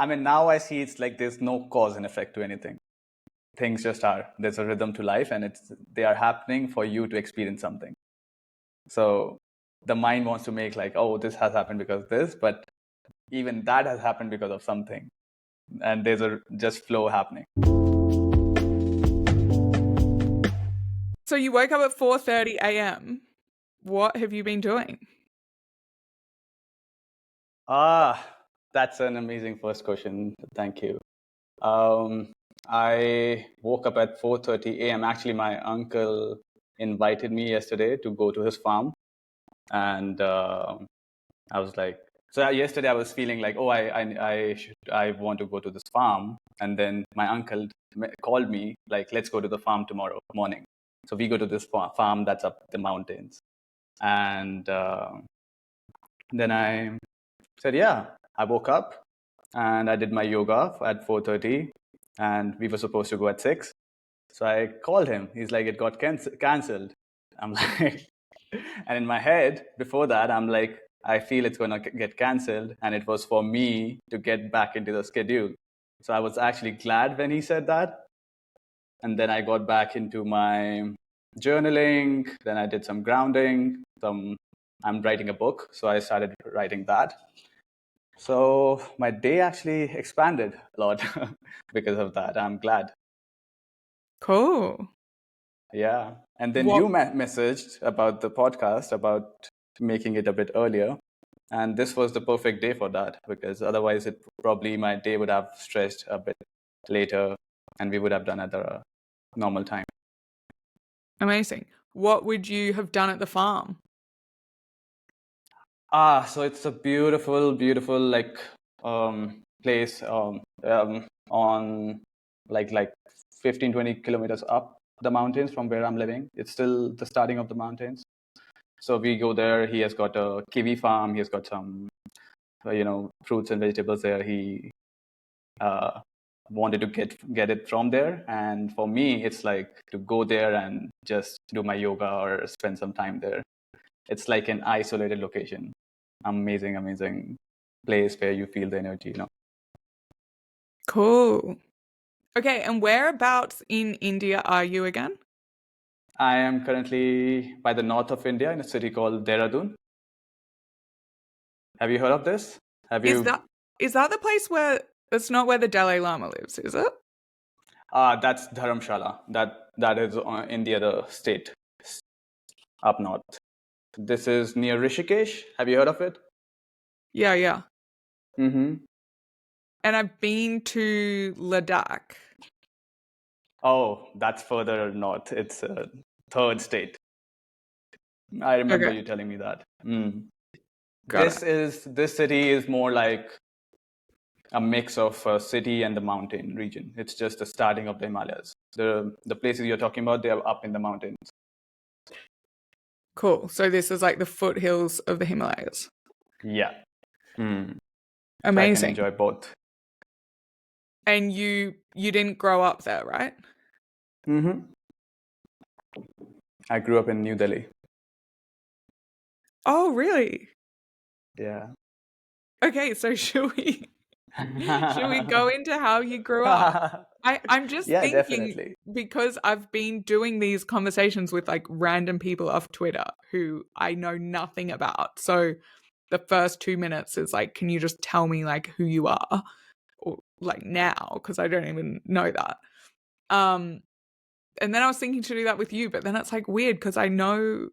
I mean, now I see it's like there's no cause and effect to anything. Things just are. There's a rhythm to life, and they are happening for you to experience something. So the mind wants to make like, oh, this has happened because of this, but even that has happened because of something, and there's a just flow happening. So you woke up at 4:30 a.m. What have you been doing? That's an amazing first question. Thank you. I woke up at 4:30 a.m. Actually, my uncle invited me yesterday to go to his farm, and I was like, so yesterday I was feeling like, oh, I want to go to this farm, and then my uncle called me like, let's go to the farm tomorrow morning. So we go to this farm that's up the mountains, and then I said, yeah. I woke up and I did my yoga at 4:30, and we were supposed to go at 6. So I called him. He's like, it got cancelled. I'm like, and in my head, before that, I'm like, I feel it's going to get cancelled. And it was for me to get back into the schedule. So I was actually glad when he said that. And then I got back into my journaling. Then I did some grounding. I'm writing a book. So I started writing that. So my day actually expanded a lot because of that. I'm glad. Cool. Yeah. And then you messaged about the podcast, about making it a bit earlier. And this was the perfect day for that, because otherwise my day would have stretched a bit later and we would have done at the normal time. Amazing. What would you have done at the farm? So it's a beautiful, beautiful place on like 15, 20 kilometers up the mountains from where I'm living. It's still the starting of the mountains. So we go there. He has got a kiwi farm. He has got some, fruits and vegetables there. He wanted to get it from there. And for me, it's like to go there and just do my yoga or spend some time there. It's like an isolated location. Amazing, amazing place where you feel the energy, Cool. Okay, and whereabouts in India are you again? I am currently by the north of India in a city called Dehradun. Have you heard of this? Is that the place where it's not where the Dalai Lama lives, is it? That's Dharamshala. That is in the other state up north. This is near Rishikesh. Have you heard of it? Yeah. Mm-hmm. And I've been to Ladakh. Oh, that's further north. It's a third state. I remember you telling me that. This city is more like a mix of a city and the mountain region. It's just the starting of the Himalayas. The places you're talking about, they are up in the mountains. Cool. So this is like the foothills of the Himalayas. Yeah. Amazing. So I can enjoy both. And you didn't grow up there, right? Mm-hmm. I grew up in New Delhi. Oh, really? Yeah. Okay, so should we go into how you grew up? I'm just thinking, definitely. because I've been doing these conversations with like random people off Twitter who I know nothing about. So the first 2 minutes is like, can you just tell me like who you are, or like now, because I don't even know that. And then I was thinking to do that with you, but then it's like weird because I know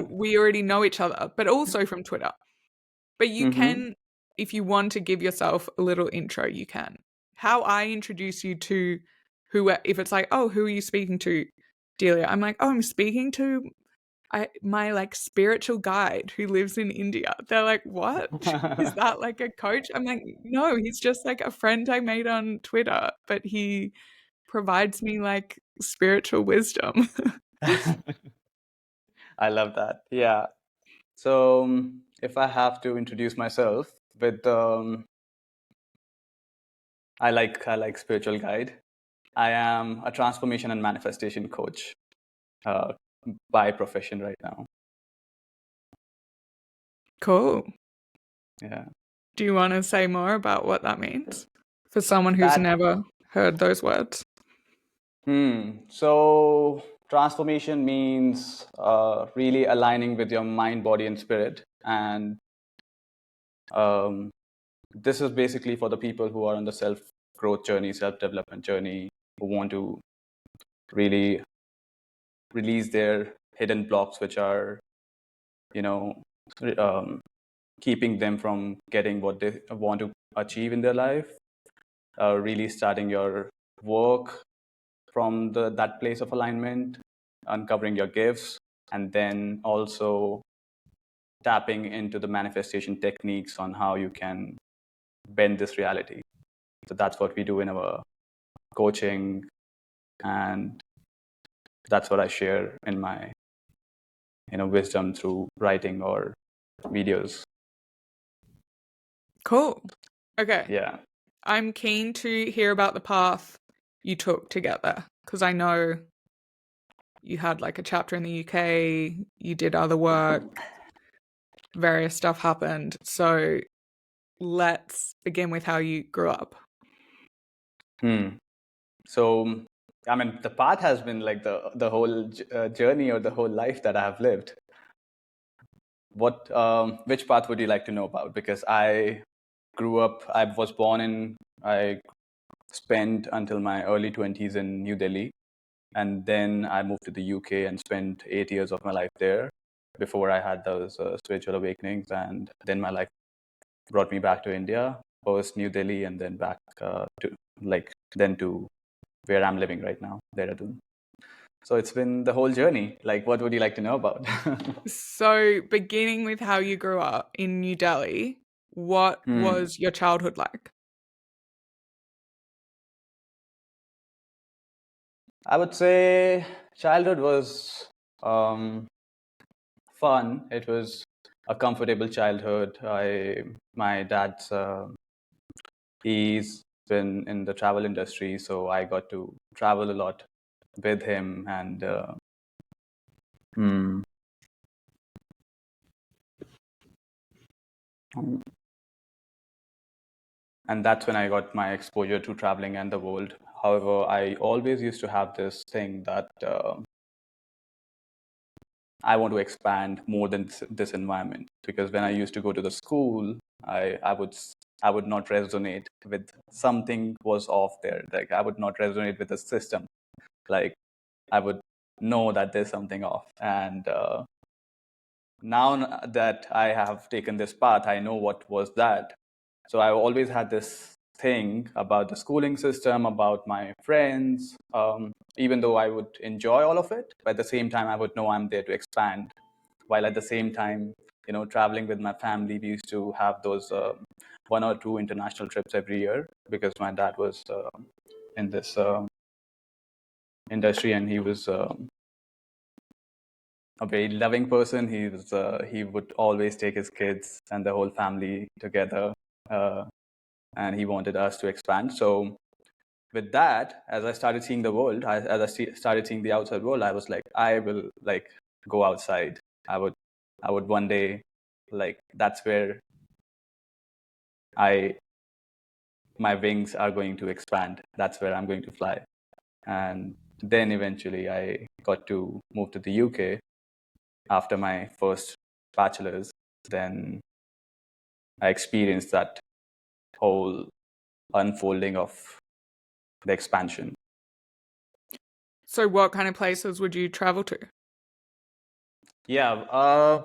we already know each other, but also from Twitter. But you can, if you want to give yourself a little intro, you can. How I introduce you to if it's like, oh, who are you speaking to, Delia? I'm like, oh, I'm speaking to my like spiritual guide who lives in India. They're like, what? Is that like a coach? I'm like, no, he's just like a friend I made on Twitter, but he provides me like spiritual wisdom. I love that. Yeah. So if I have to introduce myself with I like spiritual guide. I am a transformation and manifestation coach by profession right now. Cool. Yeah. Do you want to say more about what that means for someone who's That never heard those words? So transformation means really aligning with your mind, body, and spirit. And um, this is basically for the people who are on the self growth journey, self development journey, who want to really release their hidden blocks, which are, you know, um, keeping them from getting what they want to achieve in their life. Really starting your work from that place of alignment, uncovering your gifts, and then also tapping into the manifestation techniques on how you can bend this reality. So that's what we do in our coaching, and that's what I share in my wisdom through writing or videos. Cool. Okay. Yeah. I'm keen to hear about the path you took to get there, because I know you had like a chapter in the UK, you did other work, various stuff happened. So let's begin with how you grew up. So, I mean, the path has been like the whole journey or the whole life that I have lived. Which path would you like to know about? Because I was born I spent until my early 20s in New Delhi. And then I moved to the UK and spent 8 years of my life there before I had those spiritual awakenings. And then my life brought me back to India, first New Delhi, and then back to where I'm living right now, Dehradun. So it's been the whole journey. Like, what would you like to know about? So, beginning with how you grew up in New Delhi, what was your childhood like? I would say childhood was fun. It was a comfortable childhood. My dad's he's been in the travel industry, so I got to travel a lot with him, and and that's when I got my exposure to traveling and the world. However, I always used to have this thing that I want to expand more than this environment, because when I used to go to the school, I would not resonate with something was off there. Like I would not resonate with the system. Like I would know that there's something off. And now that I have taken this path, I know what was that. So I always had this thing about the schooling system, about my friends, even though I would enjoy all of it, but at the same time, I would know I'm there to expand. While at the same time, traveling with my family, we used to have those 1 or 2 international trips every year, because my dad was in this industry, and he was a very loving person. He would always take his kids and the whole family together, and he wanted us to expand. So with that, as I started seeing the world, started seeing the outside world, I was like, I will like go outside. I would one day, like, that's where my wings are going to expand. That's where I'm going to fly. And then eventually I got to move to the UK after my first bachelor's. Then I experienced that whole unfolding of the expansion. So, what kind of places would you travel to? Yeah.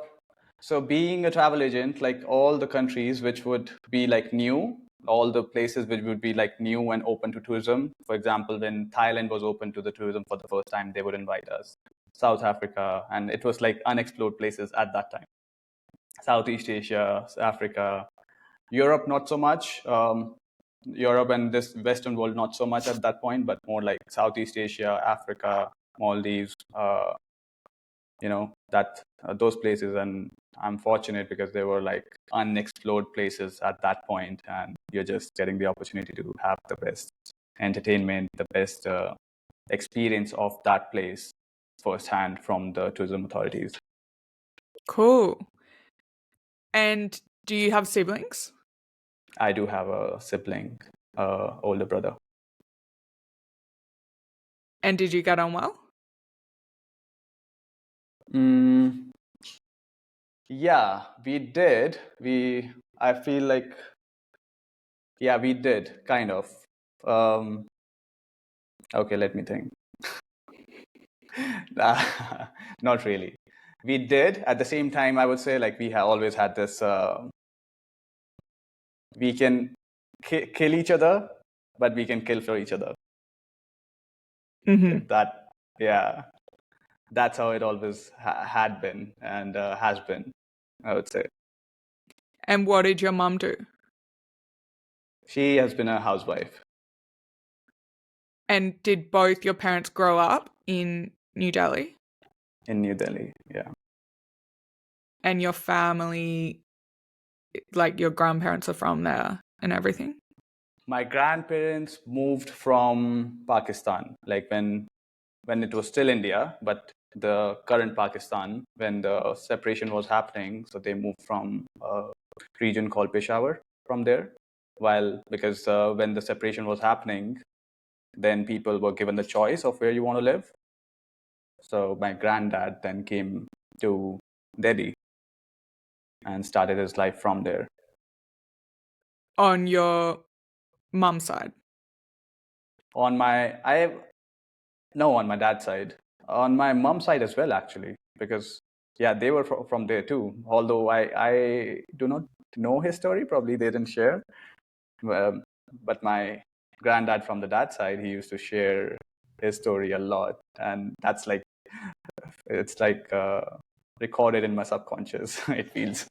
So being a travel agent, like all the countries which would be like new, all the places which would be like new and open to tourism. For example, when Thailand was open to the tourism for the first time, they would invite us. South Africa, and it was like unexplored places at that time. Southeast Asia, Africa, Europe, not so much. Europe and this Western world, not so much at that point, but more like Southeast Asia, Africa, Maldives, that those places. And I'm fortunate because they were like unexplored places at that point, and you're just getting the opportunity to have the best entertainment, the best experience of that place firsthand from the tourism authorities. Cool. And do you have siblings? I do have a sibling, older brother. And did you get on well? Yeah, we did. I feel like, yeah, we did, kind of. Okay, let me think. Not really. We did. At the same time, I would say, like, we have always had this, we can kill each other, but we can kill for each other. Mm-hmm. Yeah, that's how it always had been and has been, I would say. And what did your mum do? She has been a housewife And did both your parents grow up in New Delhi? in New Delhi. Yeah. And your family, like your grandparents are from there and everything? My grandparents moved from Pakistan, like when it was still India, but the current Pakistan, when the separation was happening, so they moved from a region called Peshawar from there. Because when the separation was happening, then people were given the choice of where you want to live. So my granddad then came to Delhi and started his life from there. On your mum's side? On my dad's side. On my mom's side as well, actually, because yeah, they were from there too. Although I do not know his story, probably they didn't share. But my granddad from the dad side, he used to share his story a lot, and that's like it's like recorded in my subconscious. It feels.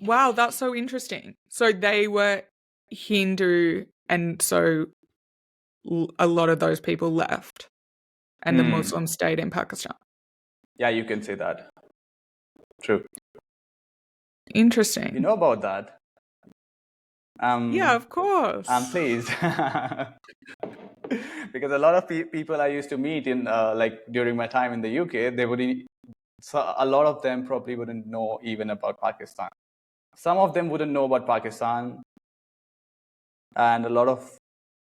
Wow, that's so interesting. So they were Hindu, and so a lot of those people left, and the Muslims stayed in Pakistan. Yeah, you can say that. True. Interesting. You know about that? Yeah, of course. I'm pleased. Because a lot of people I used to meet in like during my time in the UK, so a lot of them probably wouldn't know even about Pakistan. Some of them wouldn't know about Pakistan, and a lot of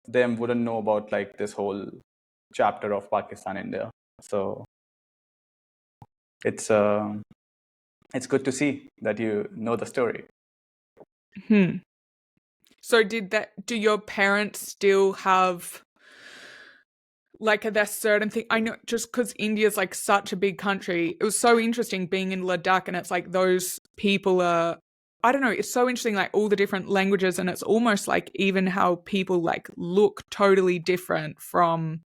them wouldn't know about like this whole chapter of Pakistan India. So it's good to see that you know the story. So do your parents still have like a certain thing? I know, just because India's like such a big country, it was so interesting being in Ladakh, and it's like those people are, I don't know, it's so interesting, like all the different languages, and it's almost like even how people like look totally different from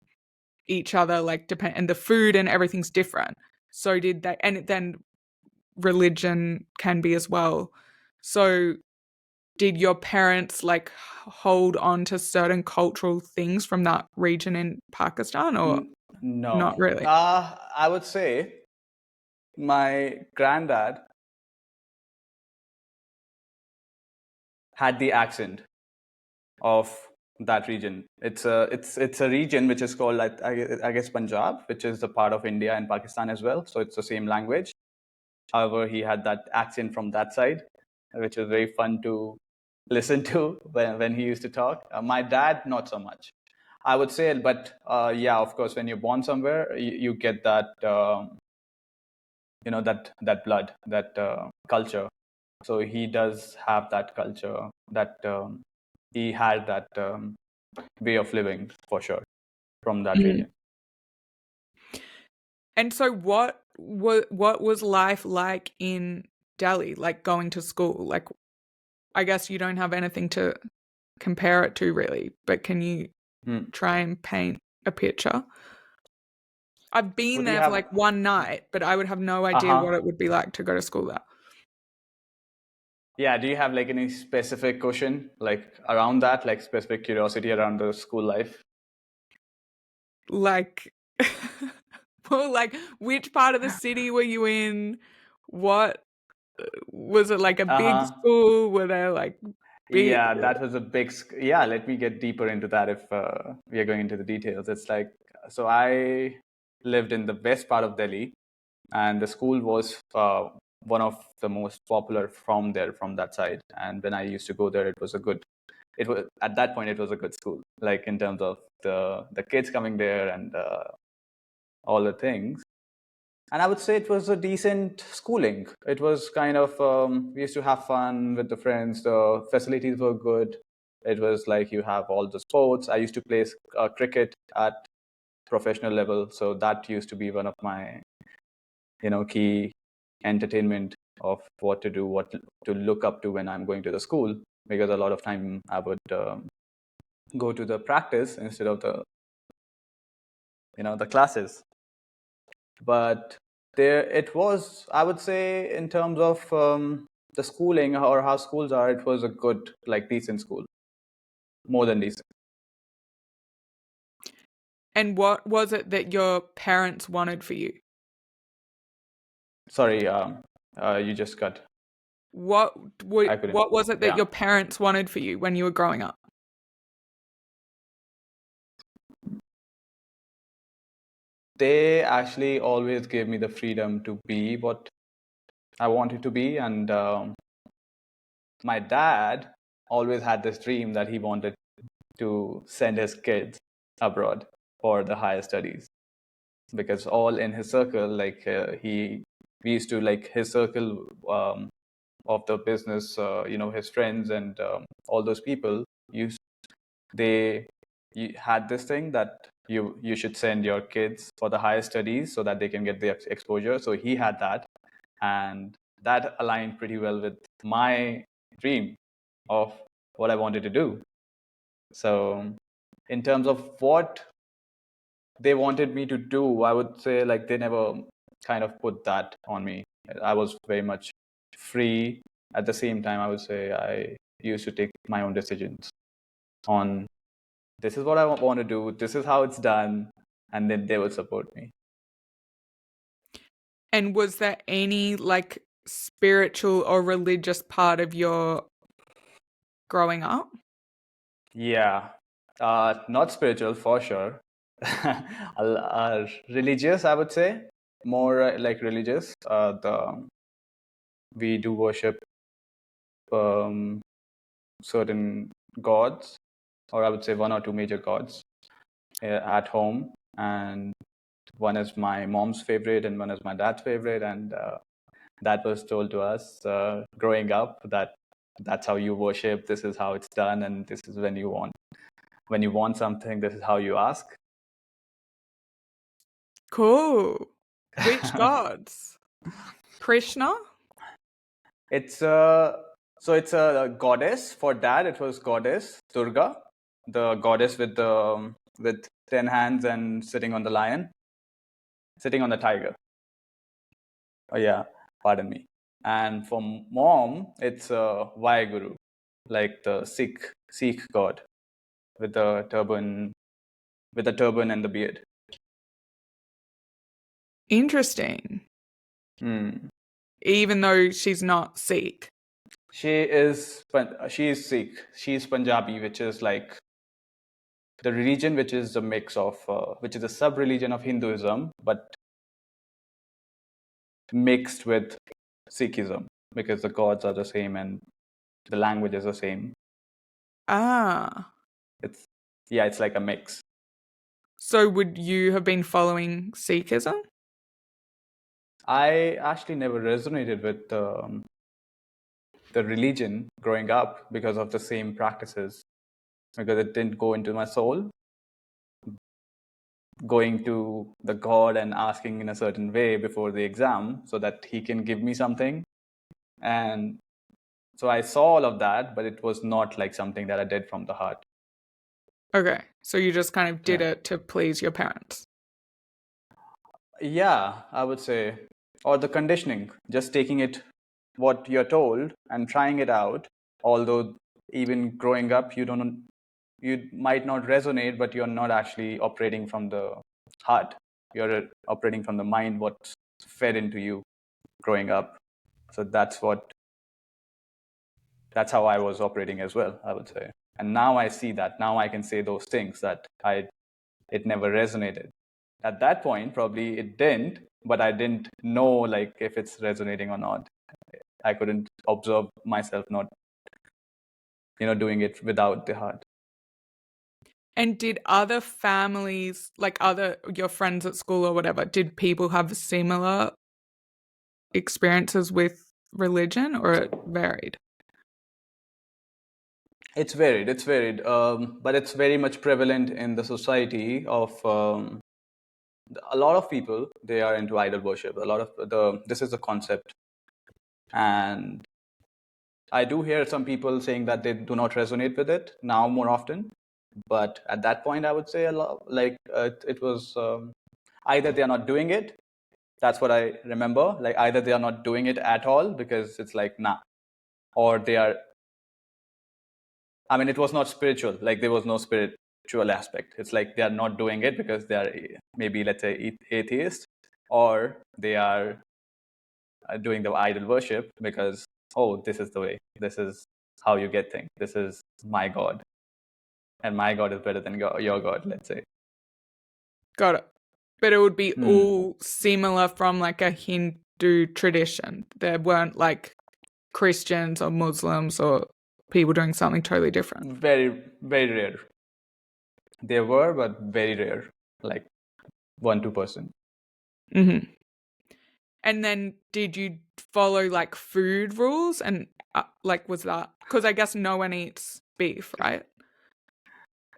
each other, like and the food and everything's different. So and then religion can be as well. So did your parents like hold on to certain cultural things from that region in Pakistan, or No. not really? I would say my granddad had the accent of that region. It's a region which is called, I guess, Punjab, which is a part of India and Pakistan as well. So it's the same language. However, he had that accent from that side, which was very fun to listen to when he used to talk. My dad, not so much, I would say. But yeah, of course, when you're born somewhere, you get that that blood, that culture. So he does have that culture, that he had that way of living for sure from that region. And so what was life like in Delhi, like going to school? Like, I guess you don't have anything to compare it to really, but can you try and paint a picture? I've been there for like one night, but I would have no idea what it would be like to go to school there. Yeah, do you have like any specific question like around that, like specific curiosity around the school life? Like, well, like which part of the city were you in? What was it, like a big school? Were there like big? Yeah, that was a big. Yeah, let me get deeper into that if we are going into the details. It's like, so I lived in the west part of Delhi, and the school was one of the most popular from that side. And when I used to go there, it was at that point it was a good school, like in terms of the kids coming there and all the things. And I would say it was a decent schooling. It was kind of we used to have fun with the friends. The facilities were good. It was like you have all the sports. I used to play cricket at professional level, so that used to be one of my key entertainment of what to do, what to look up to when I'm going to the school, because a lot of time I would go to the practice instead of the classes. But there it was, I would say, in terms of the schooling or how schools are, it was a good, like, decent school, more than decent. And what was it that your parents wanted for you? Sorry, you just cut. What I couldn't. was it that Yeah. your parents wanted for you when you were growing up? They actually always gave me the freedom to be what I wanted to be, and my dad always had this dream that he wanted to send his kids abroad for the higher studies, because all in his circle, like we used to, like, his circle of the business, his friends and all those people used they had this thing that you should send your kids for the higher studies so that they can get the exposure. So he had that, and that aligned pretty well with my dream of what I wanted to do. So in terms of what they wanted me to do, I would say, like, they never kind of put that on me. I was very much free. At the same time, I would say I used to take my own decisions on, this is what I want to do, this is how it's done, and then they would support me. And was there any, like, spiritual or religious part of your growing up? Yeah, not spiritual for sure. Religious, I would say, more like religious. We do worship certain gods, or I would say one or two major gods at home, and one is my mom's favorite and one is my dad's favorite, and that was told to us growing up, that that's how you worship, this is how it's done, and this is when you want something, this is how you ask. Cool. Which gods? Krishna? It's a goddess. For dad, it was goddess Durga, the goddess with 10 hands and sitting on the lion, sitting on the tiger. Oh yeah, pardon me. And for mom, it's Vaheguru, like the Sikh god with the turban, and the beard. Interesting. Hmm. Even though she's not Sikh. She's Sikh. She's Punjabi, which is like the religion which is a mix of, which is a sub-religion of Hinduism, but mixed with Sikhism, because the gods are the same and the language is the same. Ah. It's like a mix. So would you have been following Sikhism? I actually never resonated with the religion growing up because of the same practices, because it didn't go into my soul. Going to the god and asking in a certain way before the exam so that he can give me something, and so I saw all of that, but it was not like something that I did from the heart. Okay, so you just kind of did Yeah. it to please your parents. Yeah, I would say, or the conditioning, just taking it what you're told and trying it out. Although even growing up, you might not resonate, but you're not actually operating from the heart. You're operating from the mind, what's fed into you growing up. So that's how I was operating as well, I would say. And now I see that. Now I can say those things that it never resonated. At that point, probably it didn't, but I didn't know, like, if it's resonating or not. I couldn't observe myself not, doing it without the heart. And did other families, like your friends at school or whatever, did people have similar experiences with religion, or it varied? It's varied. But it's very much prevalent in the society of a lot of people. They are into idol worship. A lot of this is a concept, and I do hear some people saying that they do not resonate with it now more often. But at that point, I would say a lot like it was either they are not doing it. That's what I remember. Like either they are not doing it at all because it's like nah, or they are. I mean, it was not spiritual. Like there was no spiritual aspect. It's like they are not doing it because they are maybe, let's say, atheist, or they are doing the idol worship because, oh, this is the way. This is how you get things. This is my God, and my God is better than your God, let's say. Got it. But it would be all similar from like a Hindu tradition. There weren't like Christians or Muslims or people doing something totally different. Very, very rare. There were, but very rare, like 1-2%. Mm-hmm. And then did you follow like food rules and like was that because I guess no one eats beef, right?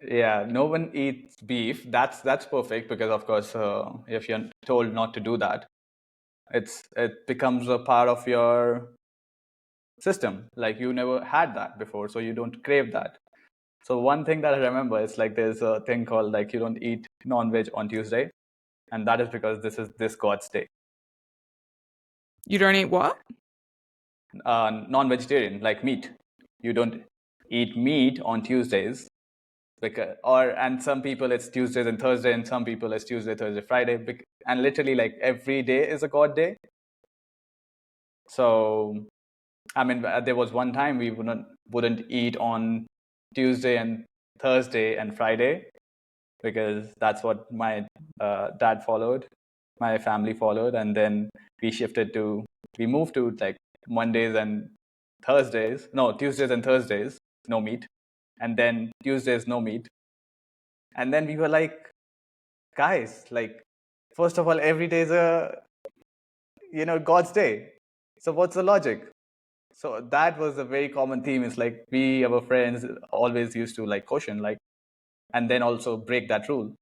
Yeah, no one eats beef. That's perfect because of course, if you're told not to do that, it becomes a part of your system. Like you never had that before, so you don't crave that. So one thing that I remember is like there's a thing called like you don't eat non-veg on Tuesday, and that is because this is this God's day. You don't eat what? Non-vegetarian, like meat. You don't eat meat on Tuesdays and some people it's Tuesdays and Thursday, and some people it's Tuesday, Thursday, Friday, and literally like every day is a God day. So I mean, there was one time we wouldn't eat on Tuesday and Thursday and Friday because that's what my dad followed, my family followed, and then we moved to like Mondays and Thursdays, no, Tuesdays and Thursdays, no meat, and then Tuesdays no meat, and then we were like, guys, like first of all, every day is a God's day, so what's the logic? So that was a very common theme. It's like our friends always used to like caution, like, and then also break that rule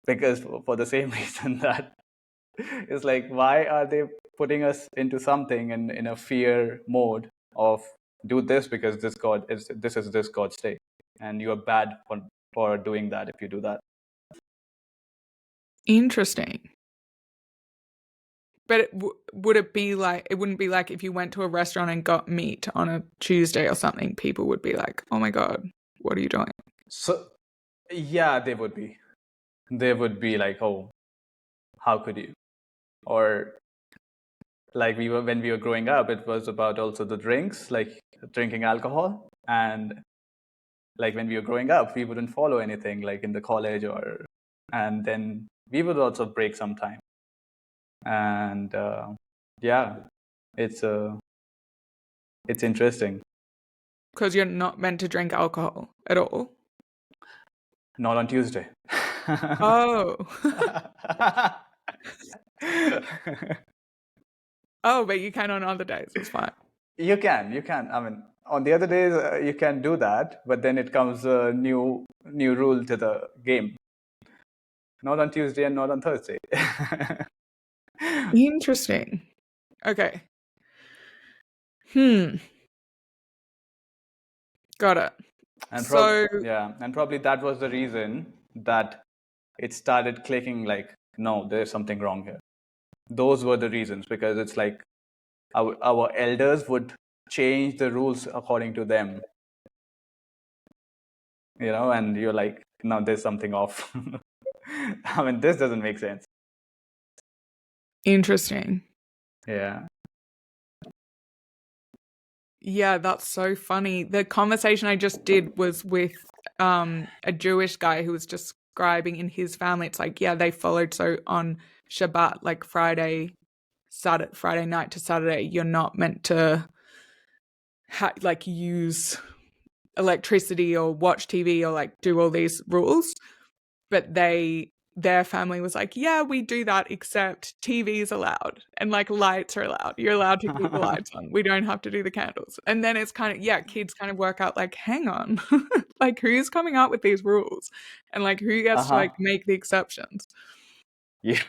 because for the same reason that it's like, why are they putting us into something in a fear mode of do this because this is this God's day, and you are bad for doing that if you do that. Interesting. But would it be like, it wouldn't be like if you went to a restaurant and got meat on a Tuesday or something, people would be like, oh my God, what are you doing? So, yeah, they would be. They would be like, oh, how could you? Or like when we were growing up, it was about also the drinks, like drinking alcohol. And like when we were growing up, we wouldn't follow anything like in the college and then we would also break some time. And yeah, it's interesting. Because you're not meant to drink alcohol at all. Not on Tuesday. Oh. Oh, but you can on other days. It's fine. You can. I mean, on the other days you can do that, but then it comes a new rule to the game. Not on Tuesday and not on Thursday. Interesting. Okay. Got it. And and probably that was the reason that it started clicking like, no, there's something wrong here. Those were the reasons, because it's like our elders would change the rules according to them. And you're like, no, there's something off. I mean, this doesn't make sense. Interesting. Yeah. Yeah, that's so funny. The conversation I just did was with a Jewish guy who was describing in his family. It's like, yeah, they followed so on Shabbat, like Friday, Friday night to Saturday, you're not meant to like use electricity or watch TV or like do all these rules. But their family was like, yeah, we do that, except TV is allowed and like lights are allowed. You're allowed to keep the lights on. We don't have to do the candles. And then it's kind of, yeah, kids kind of work out like, hang on, like who's coming up with these rules and like who gets to like make the exceptions? Yeah.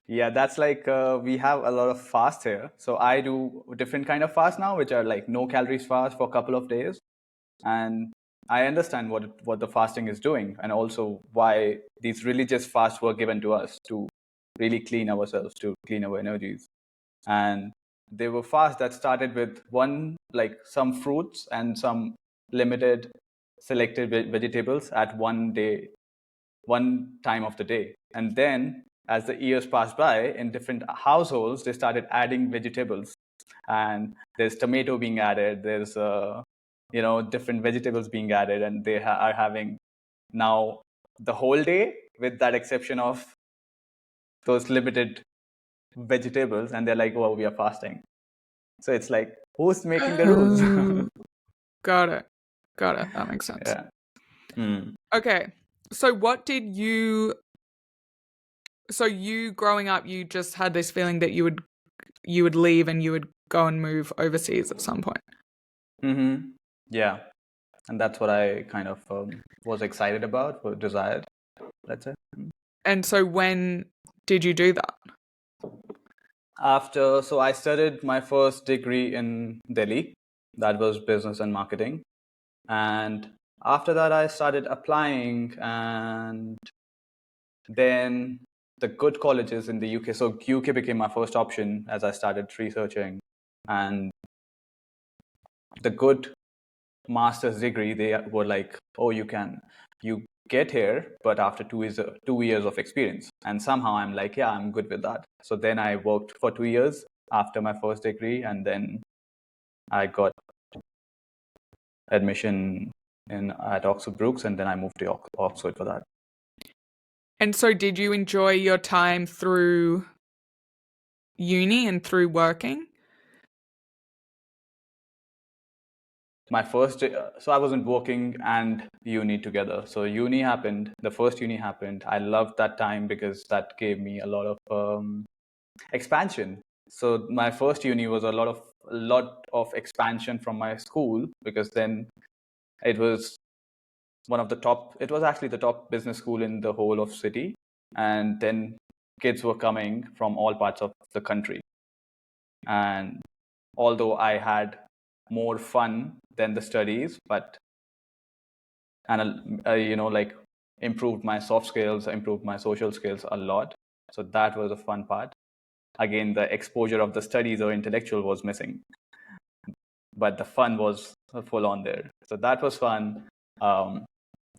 Yeah, that's like we have a lot of fast here. So I do different kind of fast now, which are like no calories fast for a couple of days. And I understand what the fasting is doing, and also why these religious fasts were given to us to really clean ourselves, to clean our energies. And they were fasts that started with some fruits and some limited selected vegetables at one time of the day. And then as the years passed by, in different households, they started adding vegetables. And there's tomato being added, there's different vegetables being added, and they are having now the whole day with that exception of those limited vegetables, and they're like, oh, we are fasting. So it's like, who's making the rules? Got it. That makes sense. Yeah. Okay. So you growing up, you just had this feeling that you would leave and you would go and move overseas at some point. Mm-hmm. Yeah. And that's what I kind of was excited about, or desired, let's say. And so when did you do that? So I studied my first degree in Delhi. That was business and marketing. And after that, I started applying, and then the good colleges in the UK. So UK became my first option as I started researching. And the good master's degree, they were like, oh, you get here, but after 2 years of experience. And somehow I'm like, yeah, I'm good with that. So then I worked for 2 years after my first degree, and then I got admission at Oxford Brookes, and then I moved to Oxford for that. And so did you enjoy your time through uni and through working? So I wasn't working and uni together. So the first uni happened. I loved that time because that gave me a lot of expansion. So my first uni was a lot of expansion from my school, because then it was it was actually the top business school in the whole of city. And then kids were coming from all parts of the country. And although I had more fun than the studies, improved my soft skills, improved my social skills a lot. So that was a fun part. Again, the exposure of the studies or intellectual was missing, but the fun was full on there. So that was fun.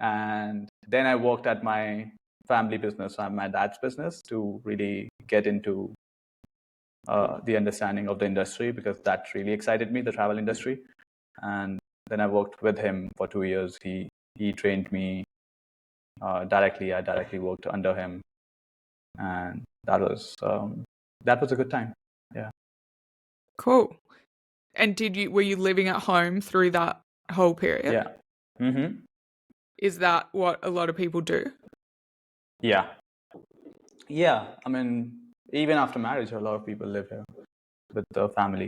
And then I worked at my family business, my dad's business, to really get into the understanding of the industry, because that really excited me, the travel industry. And then I worked with him for 2 years. He trained me directly. I directly worked under him, and that was a good time. Yeah. Cool. And were you living at home through that whole period? Yeah. Mm-hmm. Is that what a lot of people do? Yeah. Yeah. I mean, even after marriage, a lot of people live here with the family.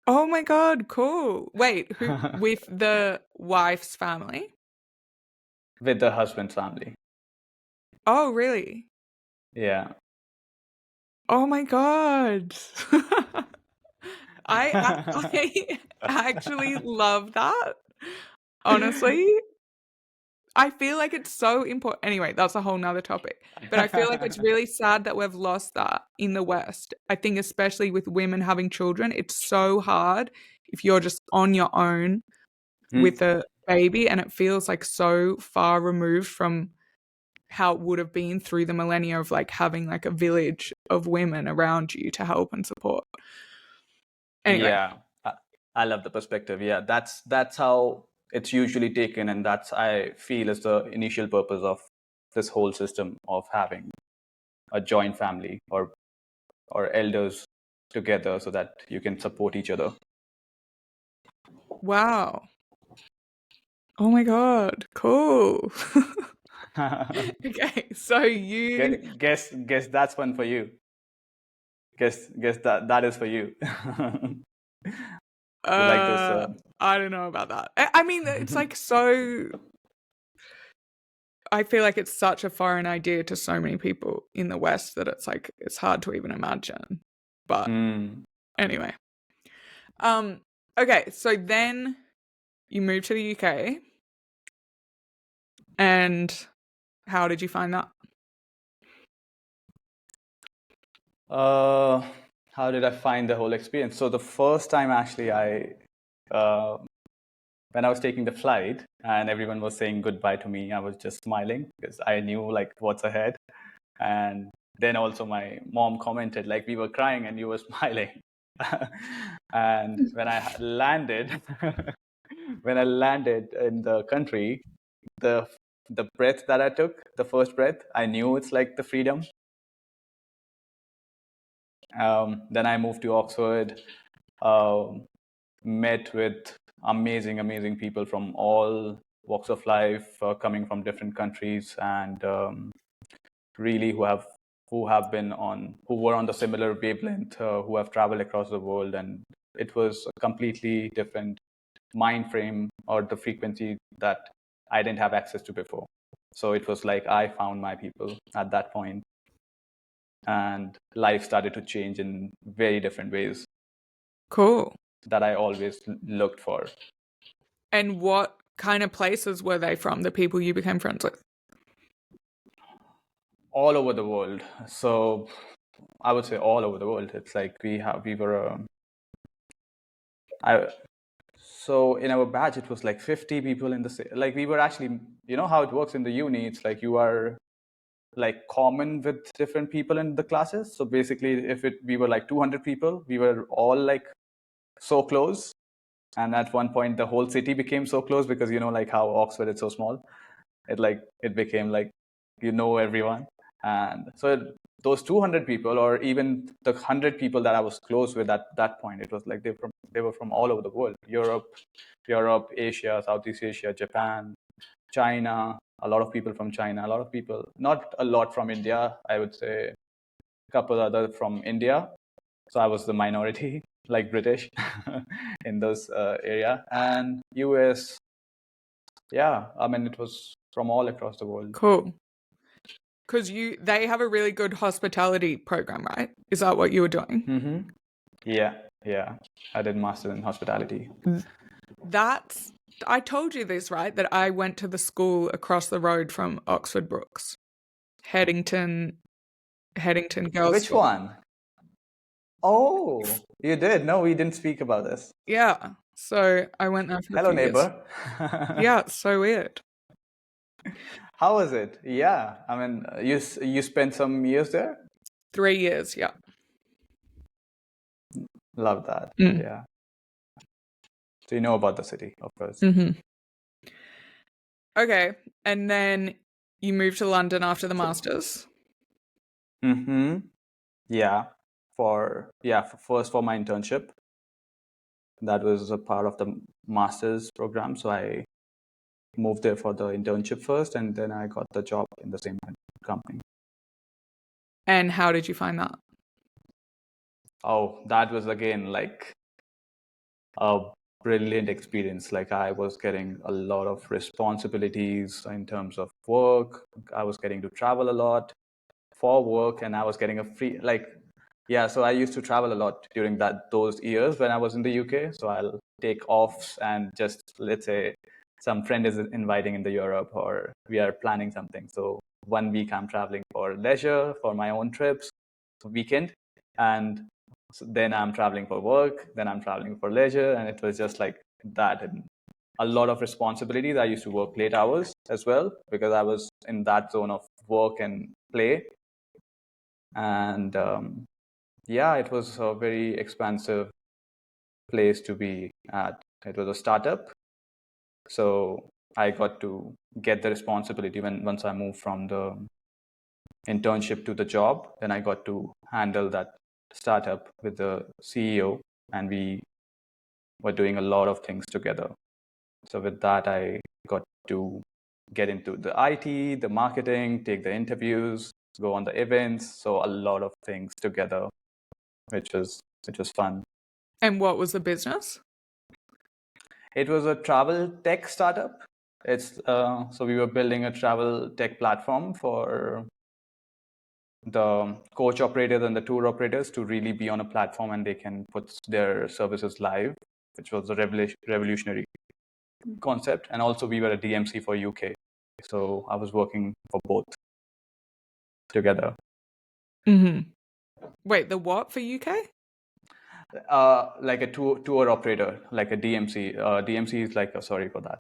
Oh my God, cool. Wait, who with the wife's family? With the husband's family. Oh, really? Yeah. Oh my God. I actually love that. Honestly, I feel like it's so important. Anyway, that's a whole nother topic. But I feel like it's really sad that we've lost that in the West. I think especially with women having children, it's so hard if you're just on your own with a baby, and it feels like so far removed from how it would have been through the millennia of like having like a village of women around you to help and support. Anyway. Yeah, I love the perspective. Yeah, that's how it's usually taken, and that's, I feel, is the initial purpose of this whole system of having a joint family, or or elders together so that you can support each other. Wow. Oh my God. Cool. Okay, so you guess that's one for you. Guess that is for you. You like this? I don't know about that. I mean, it's like so. I feel like it's such a foreign idea to so many people in the West that it's like it's hard to even imagine. But anyway, okay. So then you moved to the UK, and how did you find that? How did I find the whole experience? So the first time actually when I was taking the flight and everyone was saying goodbye to me, I was just smiling because I knew like what's ahead. And then also my mom commented like we were crying and you were smiling. And when I landed, when I landed in the country, the breath that I took, the first breath, I knew it's like the freedom. Then I moved to Oxford, met with amazing people from all walks of life, coming from different countries, and really who were on the similar wavelength, who have traveled across the world, and it was a completely different mind frame or the frequency that I didn't have access to before. So it was like I found my people at that point, and life started to change in very different ways. Cool. That I always looked for. And what kind of places were they from, the people you became friends with? All over the world. So I would say all over the world. It's like so in our batch, it was like 50 people in the, like we were actually, you know how it works in the uni, it's like you are like common with different people in the classes. So basically we were like 200 people, we were all like so close. And at one point, the whole city became so close because, you know, like how Oxford is so small. It became like, you know, everyone. And so those 200 people, or even the 100 people that I was close with at that point, it was like they were from all over the world. Europe, Asia, Southeast Asia, Japan, China, a lot of people from China, a lot of people, not a lot from India, I would say a couple other from India. So I was the minority, like British in those area, and US. Yeah, I mean, it was from all across the world. Cool. Because they have a really good hospitality program, right? Is that what you were doing? Mm-hmm. Yeah. I did master in hospitality. I told you this, right? That I went to the school across the road from Oxford Brookes, Headington Girls' Which School. one? Oh, you did? No, we didn't speak about this. Yeah. So I went there for Hello, a few years. neighbor. Yeah, it's so weird. How was it? Yeah, I mean, you spent some years there? 3 years, yeah. Love that. Yeah. So you know about the city, of course. Mm-hmm. Okay, and then you moved to London after the masters. Mm-hmm. Yeah. First for my internship. That was a part of the master's program. So I moved there for the internship first, and then I got the job in the same company. And how did you find that? Oh, that was again like a brilliant experience. Like I was getting a lot of responsibilities in terms of work. I was getting to travel a lot for work, and I was getting a free so I used to travel a lot during those years when I was in the UK. So I'll take offs and just, let's say some friend is inviting in the Europe, or we are planning something. So 1 week I'm traveling for leisure, for my own trips, weekend, and so then I'm traveling for work, then I'm traveling for leisure, and it was just like that. And a lot of responsibilities. I used to work late hours as well because I was in that zone of work and play. And it was a very expansive place to be at. It was a startup. So I got to get the responsibility once I moved from the internship to the job. Then I got to handle that startup with the CEO, and we were doing a lot of things together. So with that, I got to get into the IT, the marketing, take the interviews, go on the events. So a lot of things together, which was fun. And what was the business? It was a travel tech startup. It's so we were building a travel tech platform for the coach operators and the tour operators to really be on a platform and they can put their services live, which was a revolutionary concept. And also we were a DMC for UK. So I was working for both together. Mm-hmm. Wait, the what for UK? Like a tour operator, like a DMC. DMC is like, sorry for that.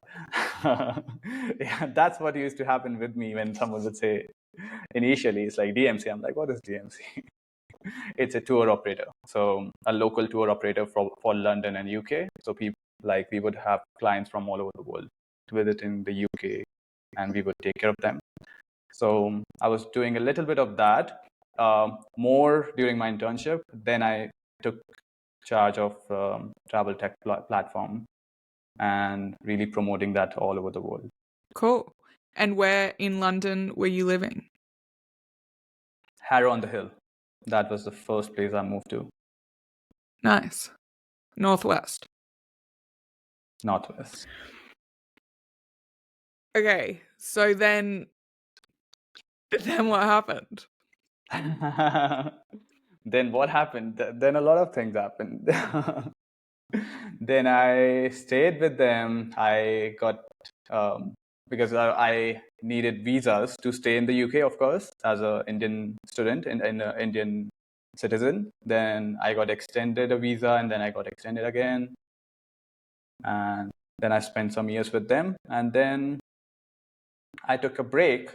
Yeah, that's what used to happen with me when someone would say initially, it's like DMC. I'm like, what is DMC? It's a tour operator. So a local tour operator for London and UK. So people like we would have clients from all over the world visiting the UK and we would take care of them. So I was doing a little bit of that, more during my internship. Then I took charge of travel tech platform and really promoting that all over the world. Cool. And where in London were you living? Harrow on the Hill. That was the first place I moved to. Nice. Northwest. Northwest. Okay, so then what happened? Then what happened? Then a lot of things happened. Then I stayed with them. I got because I needed visas to stay in the UK, of course, as an Indian student and an Indian citizen. Then I got extended a visa, and then I got extended again, and then I spent some years with them, and then I took a break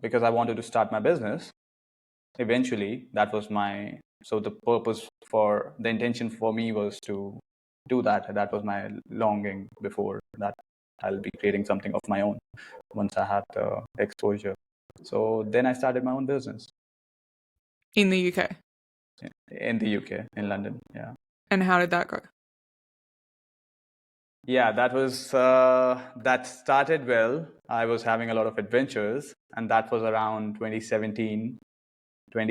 because I wanted to start my business. Eventually, that was the purpose for the intention for me was to do that. That was my longing before that I'll be creating something of my own once I have the exposure. So then I started my own business In the UK. in the UK, in London. Yeah. And how did that go? Yeah, that started well. I was having a lot of adventures, and that was around 2018 when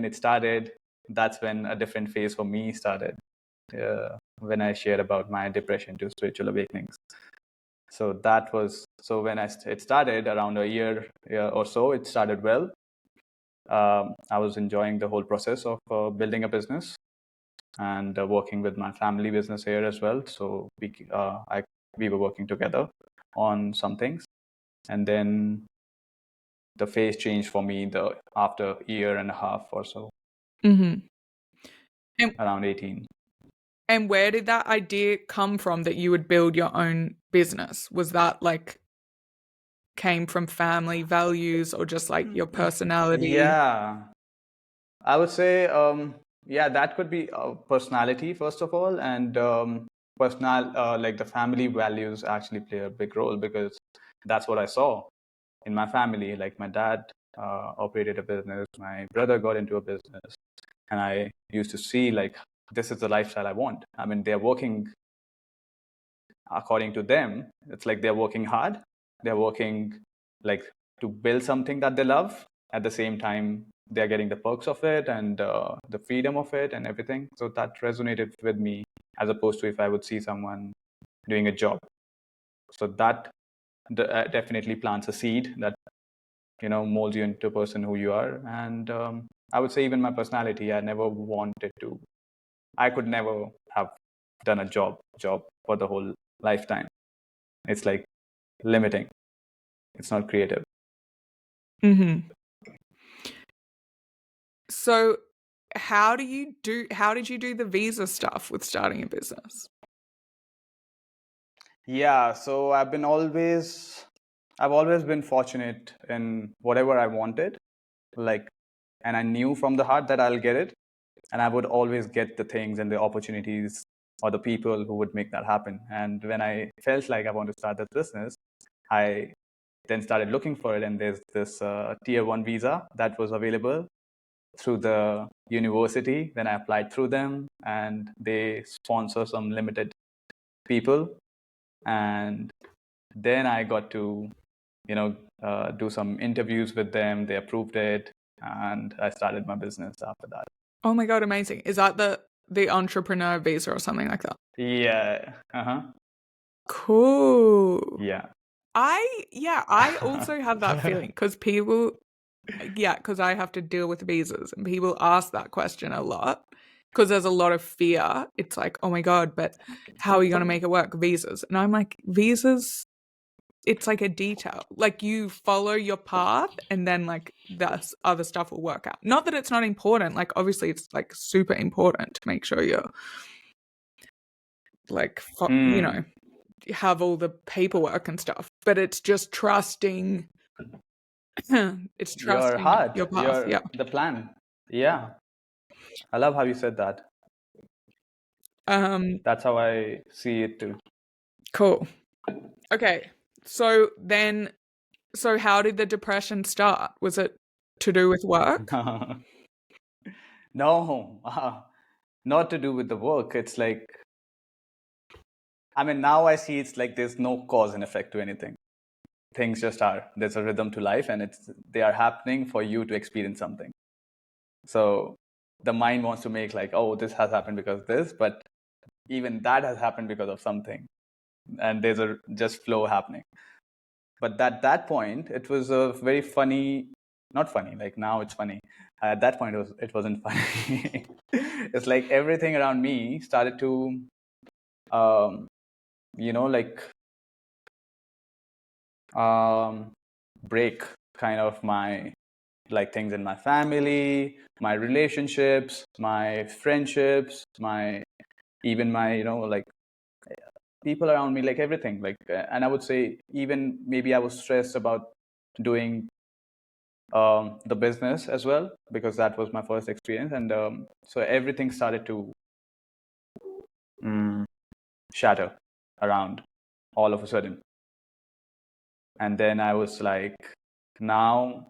it started. That's when a different phase for me started, when I shared about my depression to spiritual awakenings. So when it started around a year or so. It started well. I was enjoying the whole process of building a business and working with my family business here as well. So we were working together on some things, and then the phase changed for me after a year and a half or so, Mm-hmm. around 18. And where did that idea come from that you would build your own business? Was that like came from family values or just like your personality? Yeah, I would say, yeah, that could be personality first of all, and like the family values actually play a big role because that's what I saw in my family. Like my dad operated a business, my brother got into a business, and I used to see like this is the lifestyle I want. I mean, they're working according to them. It's like they're working hard. They're working like to build something that they love. At the same time, they're getting the perks of it and the freedom of it and everything. So that resonated with me as opposed to if I would see someone doing a job. So that definitely plants a seed that molds you into a person who you are. And I would say even my personality, I could never have done a job for the whole lifetime. It's like limiting. It's not creative. Mm-hmm. So how did you do the visa stuff with starting a business? Yeah, so I've always been fortunate in whatever I wanted, like, and I knew from the heart that I'll get it, and I would always get the things and the opportunities or the people who would make that happen. And when I felt like I want to start this business, I then started looking for it, and there's this tier 1 visa that was available through the university. Then I applied through them, and they sponsor some limited people. And then I got to, do some interviews with them. They approved it, and I started my business after that. Oh my God, amazing. Is that the entrepreneur visa or something like that? Yeah. Cool. Yeah. I also have that feeling because because I have to deal with visas and people ask that question a lot because there's a lot of fear. It's like, oh my God, but how are you going to make it work? Visas. And I'm like, visas, it's like a detail. Like you follow your path and then like this other stuff will work out. Not that it's not important. Like obviously it's like super important to make sure you're like, have all the paperwork and stuff, but it's just trusting. It's Your trusting heart, your path. Yeah. the plan. Yeah. I love how you said that. That's how I see it too. Cool. Okay. So how did the depression start? Was it to do with work? No, not to do with the work. It's like, I mean, now I see it's like there's no cause and effect to anything. Things just are. There's a rhythm to life, and they are happening for you to experience something. So the mind wants to make like, oh, this has happened because of this, but even that has happened because of something, and there's a just flow happening. But at that point, it was a very funny, not funny, like now it's funny. At that point, it wasn't funny. It's like everything around me started to, like break kind of my, like things in my family, my relationships, my friendships, even my, like people around me, like everything, like, and I would say even maybe I was stressed about doing the business as well, because that was my first experience. And so everything started to shatter around all of a sudden. And then I was like, now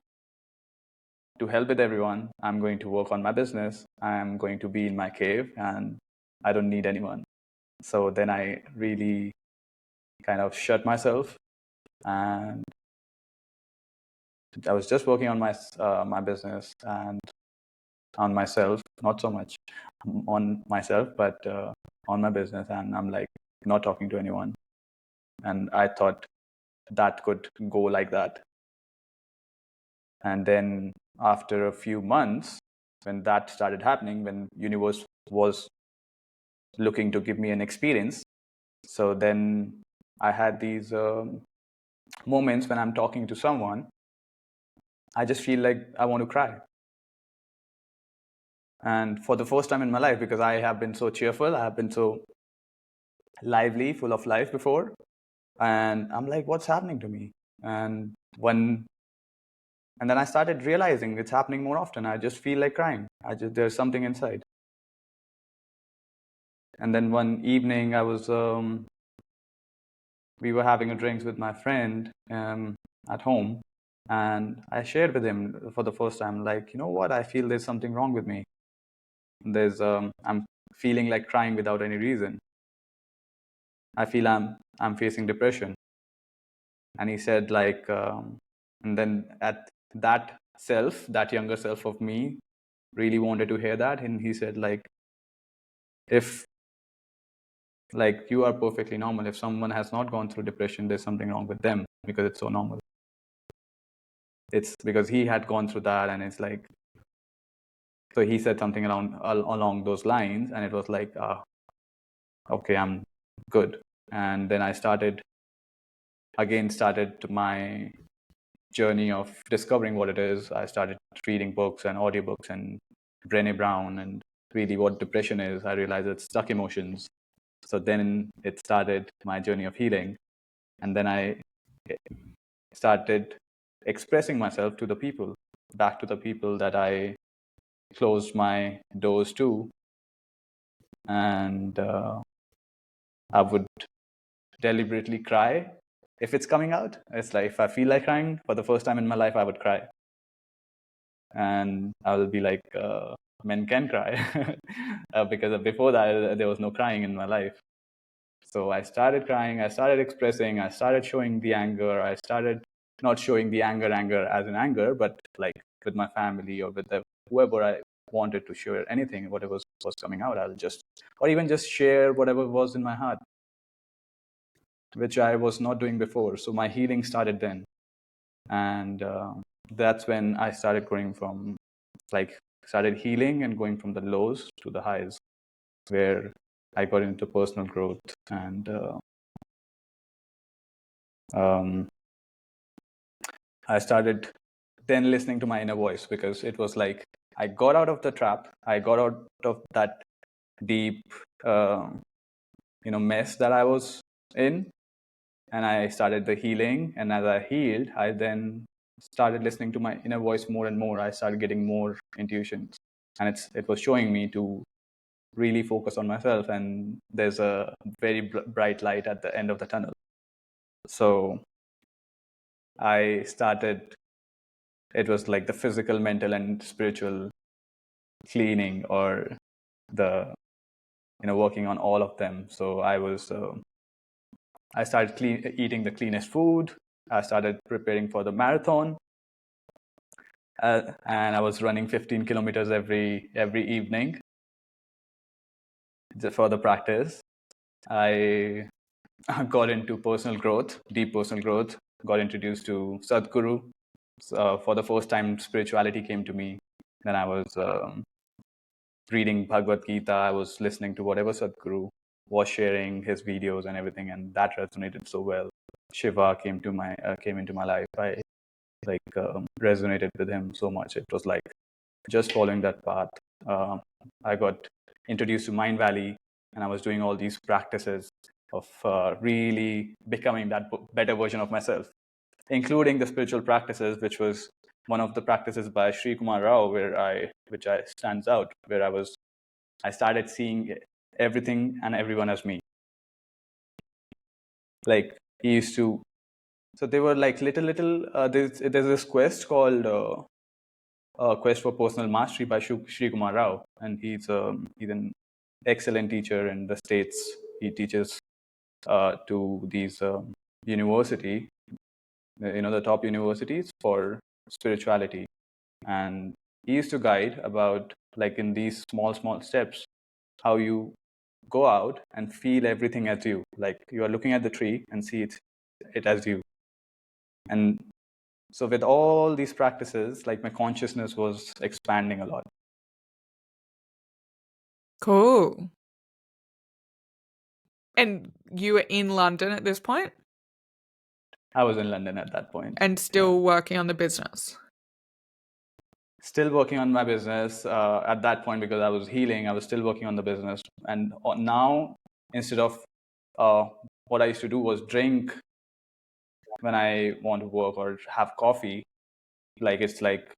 to help with everyone, I'm going to work on my business. I'm going to be in my cave, and I don't need anyone. So then I really kind of shut myself, and I was just working on my business and on myself, not so much on myself, but on my business. And I'm like not talking to anyone. And I thought that could go like that. And then after a few months, when that started happening, when universe was looking to give me an experience, so then I had these moments when I'm talking to someone, I just feel like I want to cry. And for the first time in my life, because I have been so cheerful, I have been so lively, full of life before, and I'm like, what's happening to me? And then I started realizing it's happening more often. I just feel like crying. There's something inside. And then one evening, we were having a drinks with my friend at home, and I shared with him for the first time, like, you know what? I feel there's something wrong with me. I'm feeling like crying without any reason. I feel I'm facing depression. And he said, like, and then at that younger self of me really wanted to hear that. And he said, like, if like you are perfectly normal, if someone has not gone through depression, there's something wrong with them, because it's so normal. It's because he had gone through that, and it's like, so he said something along those lines, and it was like, okay, I'm good. And then I started my journey of discovering what it is. I started reading books and audiobooks and Brené Brown, and really what depression is. I realized it's stuck emotions. So then it started my journey of healing. And then I started expressing myself to the people, back to the people that I closed my doors to. And I would deliberately cry if it's coming out, it's like if I feel like crying for the first time in my life, I would cry. And I will be like, men can cry. Because before that, there was no crying in my life. So I started crying, I started expressing, I started showing the anger. I started not showing the anger as in anger, but like with my family or with whoever I wanted to share anything, whatever was coming out, I'll just, or even just share whatever was in my heart, which I was not doing before. So my healing started then. And that's when I started going from, like, started healing and going from the lows to the highs, where I got into personal growth. And I started then listening to my inner voice, because it was like I got out of the trap. I got out of that deep, mess that I was in, and I started the healing. And as I healed, I then started listening to my inner voice more and more. I started getting more intuitions, and it was showing me to really focus on myself. And there's a very bright light at the end of the tunnel. So I started. It was like the physical, mental, and spiritual cleaning, or the working on all of them. So I started eating the cleanest food. I started preparing for the marathon, and I was running 15 kilometers every evening for the practice. I got into personal growth, deep personal growth. Got introduced to Sadhguru. For the first time, spirituality came to me. Then I was reading Bhagavad Gita. I was listening to whatever Sadhguru was sharing, his videos and everything, and that resonated so well. Shiva came into my life. I resonated with him so much. It was like just following that path. I got introduced to Mind Valley, and I was doing all these practices of really becoming that better version of myself, including the spiritual practices, which was one of the practices by Sri Kumar Rao, which stands out, where I started seeing everything and everyone as me. Like, he used to, so they were like little. There's this quest called Quest for Personal Mastery by Sri Kumar Rao, and he's an excellent teacher in the States. He teaches to these university, the top universities for spirituality. And he used to guide about, like, in these small steps, how you go out and feel everything as you. Like, you are looking at the tree and see it as you. And so with all these practices, like, my consciousness was expanding a lot. Cool. And you were in London at this point? I was in London at that point. And still working on the business? Still working on my business at that point, because I was healing. I was still working on the business. And now, instead of what I used to do was drink when I want to work, or have coffee. Like, it's like,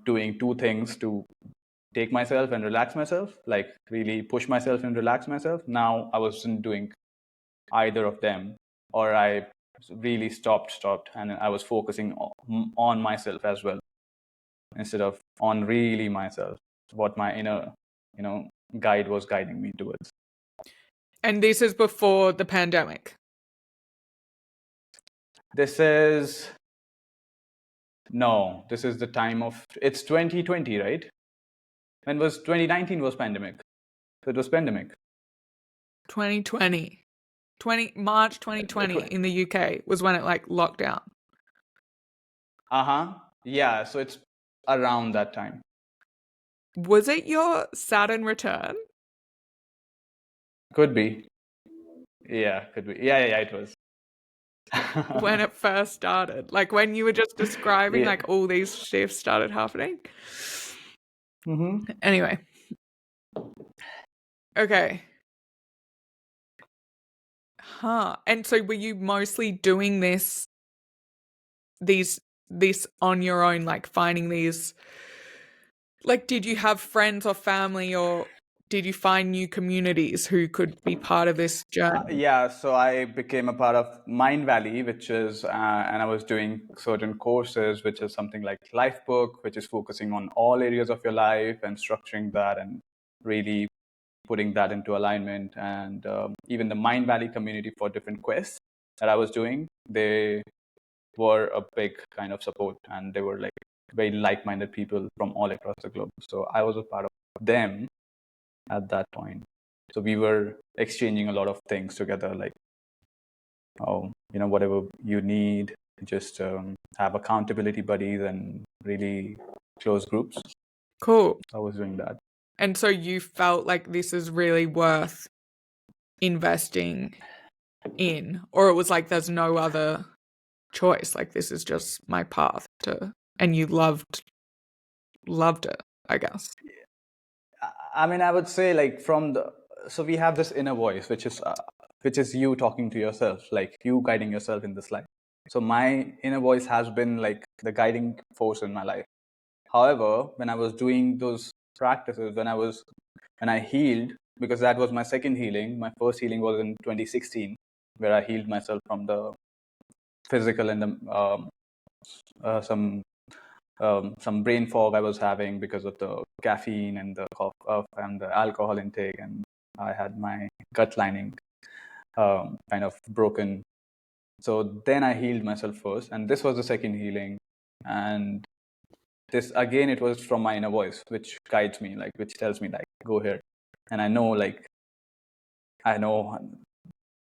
doing two things to take myself and relax myself, like really push myself and relax myself. Now I wasn't doing either of them, or I really stopped, and I was focusing on myself as well, instead of on really myself, what my inner, guide was guiding me towards. And this is before the pandemic? This is the time of, it's 2020, right? When was 2019 was pandemic. So it was pandemic. 2020. March 2020 in the UK was when it locked down. Yeah, so it's around that time. Was it your Saturn return? Could be. Yeah, could be. Yeah, it was. When it first started, like when you were just describing, Yeah. like all these shifts started happening. Mm-hmm. Anyway. Okay. And so were you mostly doing this on your own, like finding these, like, did you have friends or family or did you find new communities who could be part of this journey? Yeah, so I became a part of Mind Valley, which is, and I was doing certain courses, which is something like Lifebook, which is focusing on all areas of your life and structuring that and really putting that into alignment. And even the Mind Valley community for different quests that I was doing, they were a big kind of support, and they were like very like-minded people from all across the globe. So I was a part of them at that point. So we were exchanging a lot of things together, like, oh, whatever you need, just have accountability buddies and really close groups. Cool. I was doing that. And so you felt like this is really worth investing in, or it was like there's no other choice, like this is just my path to, and you loved it, I guess. I mean, I would say like so we have this inner voice, which is you talking to yourself, like you guiding yourself in this life. So my inner voice has been like the guiding force in my life. However, when I was doing those practices, when I healed, because that was my second healing. My first healing was in 2016, where I healed myself from the physical and some brain fog I was having because of the caffeine and the cough and the alcohol intake, and I had my gut lining kind of broken. So then I healed myself first, and this was the second healing. And this again, it was from my inner voice, which guides me, like which tells me like go here, and I know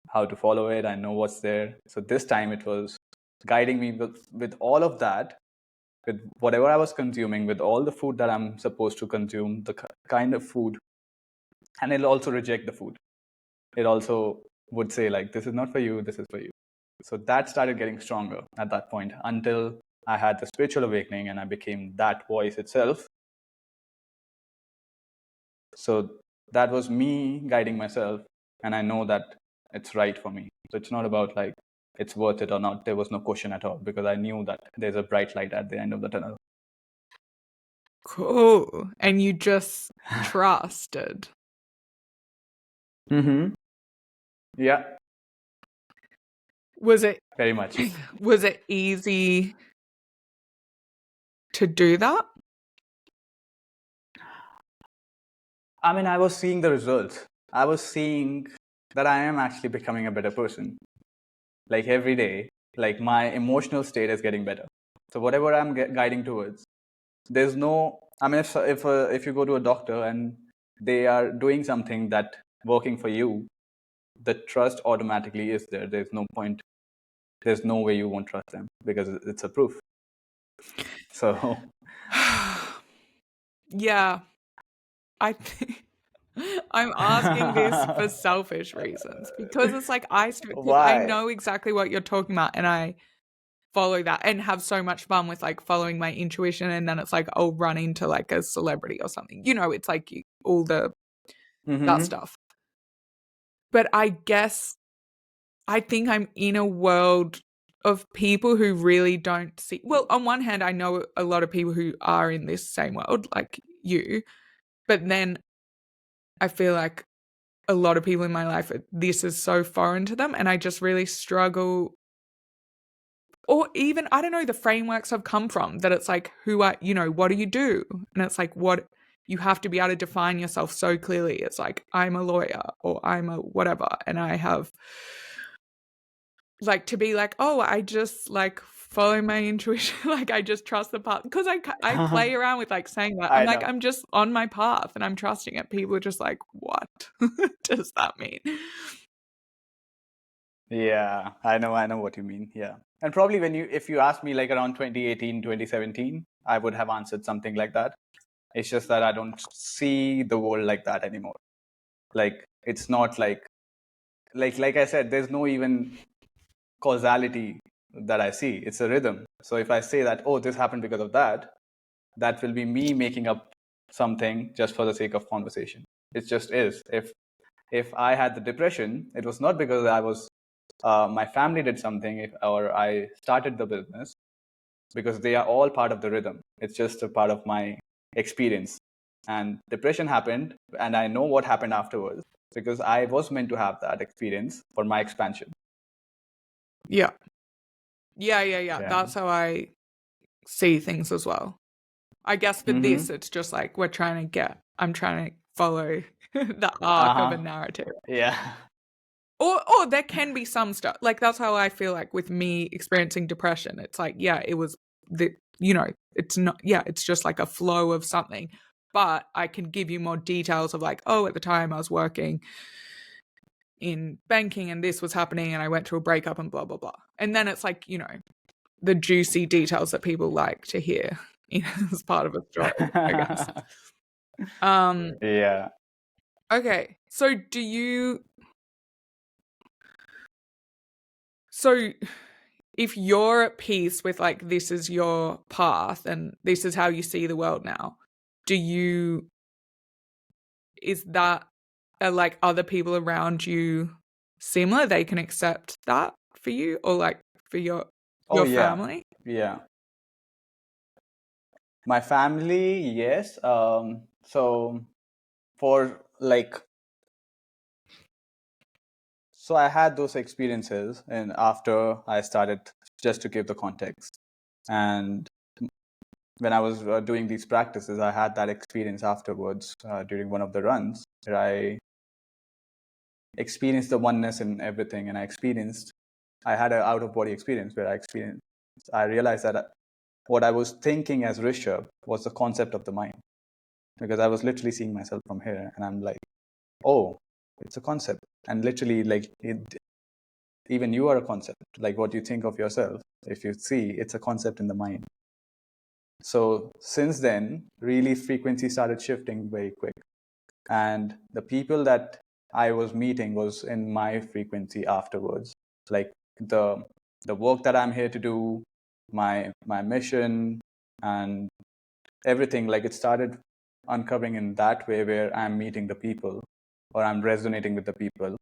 how to follow it. I know what's there. So this time it was guiding me with all of that, with whatever I was consuming, with all the food that I'm supposed to consume, the kind of food, and it'll also reject the food. It also would say like, this is not for you, this is for you. So that started getting stronger at that point until I had the spiritual awakening and I became that voice itself. So that was me guiding myself, and I know that it's right for me. So it's not about like it's worth it or not. There was no question at all, because I knew that there's a bright light at the end of the tunnel. Cool. And you just trusted. Mm-hmm. Yeah. Was it very much? Was it easy to do that? I mean, I was seeing the results. I was seeing that I am actually becoming a better person. Like every day, like my emotional state is getting better. So whatever I'm guiding towards, there's no. I mean, if you go to a doctor and they are doing something that working for you, the trust automatically is there. There's no point. There's no way you won't trust them because it's a proof. So yeah, I think I'm asking this for selfish reasons, because it's like I why? know exactly what you're talking about, and I follow that and have so much fun with like following my intuition, and then it's like I'll run into like a celebrity or something. It's like all the that stuff. But I guess I think I'm in a world of people who really don't see. Well, on one hand, I know a lot of people who are in this same world, like you, but then I feel like a lot of people in my life, this is so foreign to them, and I just really struggle. Or even, I don't know, the frameworks I've come from, that it's like, what do you do? And it's like, what you have to be able to define yourself so clearly. It's like, I'm a lawyer or I'm a whatever. And I have like to be like, oh, I just like follow my intuition. Like I just trust the path, because I play around with like saying that. I'm like, I'm just on my path and I'm trusting it. People are just like, what does that mean? Yeah, I know what you mean. Yeah. And probably if you asked me like around 2018, 2017, I would have answered something like that. It's just that I don't see the world like that anymore. Like it's not like I said, there's no even causality that I see. It's a rhythm. So if I say that, oh, this happened because of that, that will be me making up something just for the sake of conversation. It just is. If I had the depression, it was not because I was my family did something, or I started the business, because they are all part of the rhythm. It's just a part of my experience. and depression happened, and I know what happened afterwards because I was meant to have that experience for my expansion. Yeah. Yeah. Yeah. That's how I see things as well. I guess for this, it's just like I'm trying to follow the arc of a narrative. Yeah. Or there can be some stuff. Like, that's how I feel like with me experiencing depression. It's like, yeah, it was it's not, yeah, it's just like a flow of something. But I can give you more details of like, oh, at the time I was working in banking and this was happening and I went through a breakup and blah, blah, blah. And then it's like, the juicy details that people like to hear as part of a story, I guess. Yeah. Okay. So so if you're at peace with like, this is your path and this is how you see the world now, is that like other people around you similar? They can accept that for you, or like for your family? Yeah. My family, yes. So for like, so I had those experiences, and after I started, just to give the context, and when I was doing these practices, I had that experience afterwards during one of the runs where I experienced the oneness in everything, and I had an out of body experience where I realized that what I was thinking as Rishabh was the concept of the mind, because I was literally seeing myself from here, and I'm like, oh, it's a concept, and literally like even you are a concept, like what you think of yourself. If you see, it's a concept in the mind. So since then, really frequency started shifting very quick. And the people that I was meeting was in my frequency afterwards. Like the work that I'm here to do, my mission and everything, like it started uncovering in that way where I'm meeting the people or I'm resonating with the people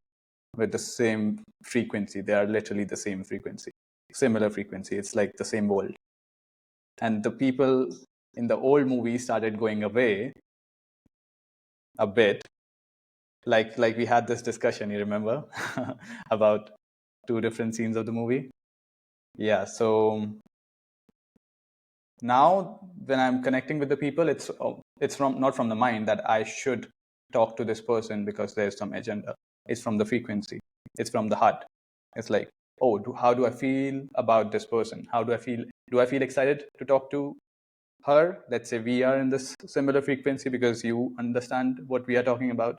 with the same frequency. They are literally the same frequency, similar frequency. It's like the same world. And the people in the old movie started going away a bit. Like we had this discussion, you remember, about two different scenes of the movie. Yeah. So now when I'm connecting with the people, it's not from the mind that I should talk to this person because there's some agenda. It's from the frequency. It's from the heart. It's like, oh, how do I feel about this person? How do I feel? Do I feel excited to talk to her? Let's say we are in this similar frequency because you understand what we are talking about.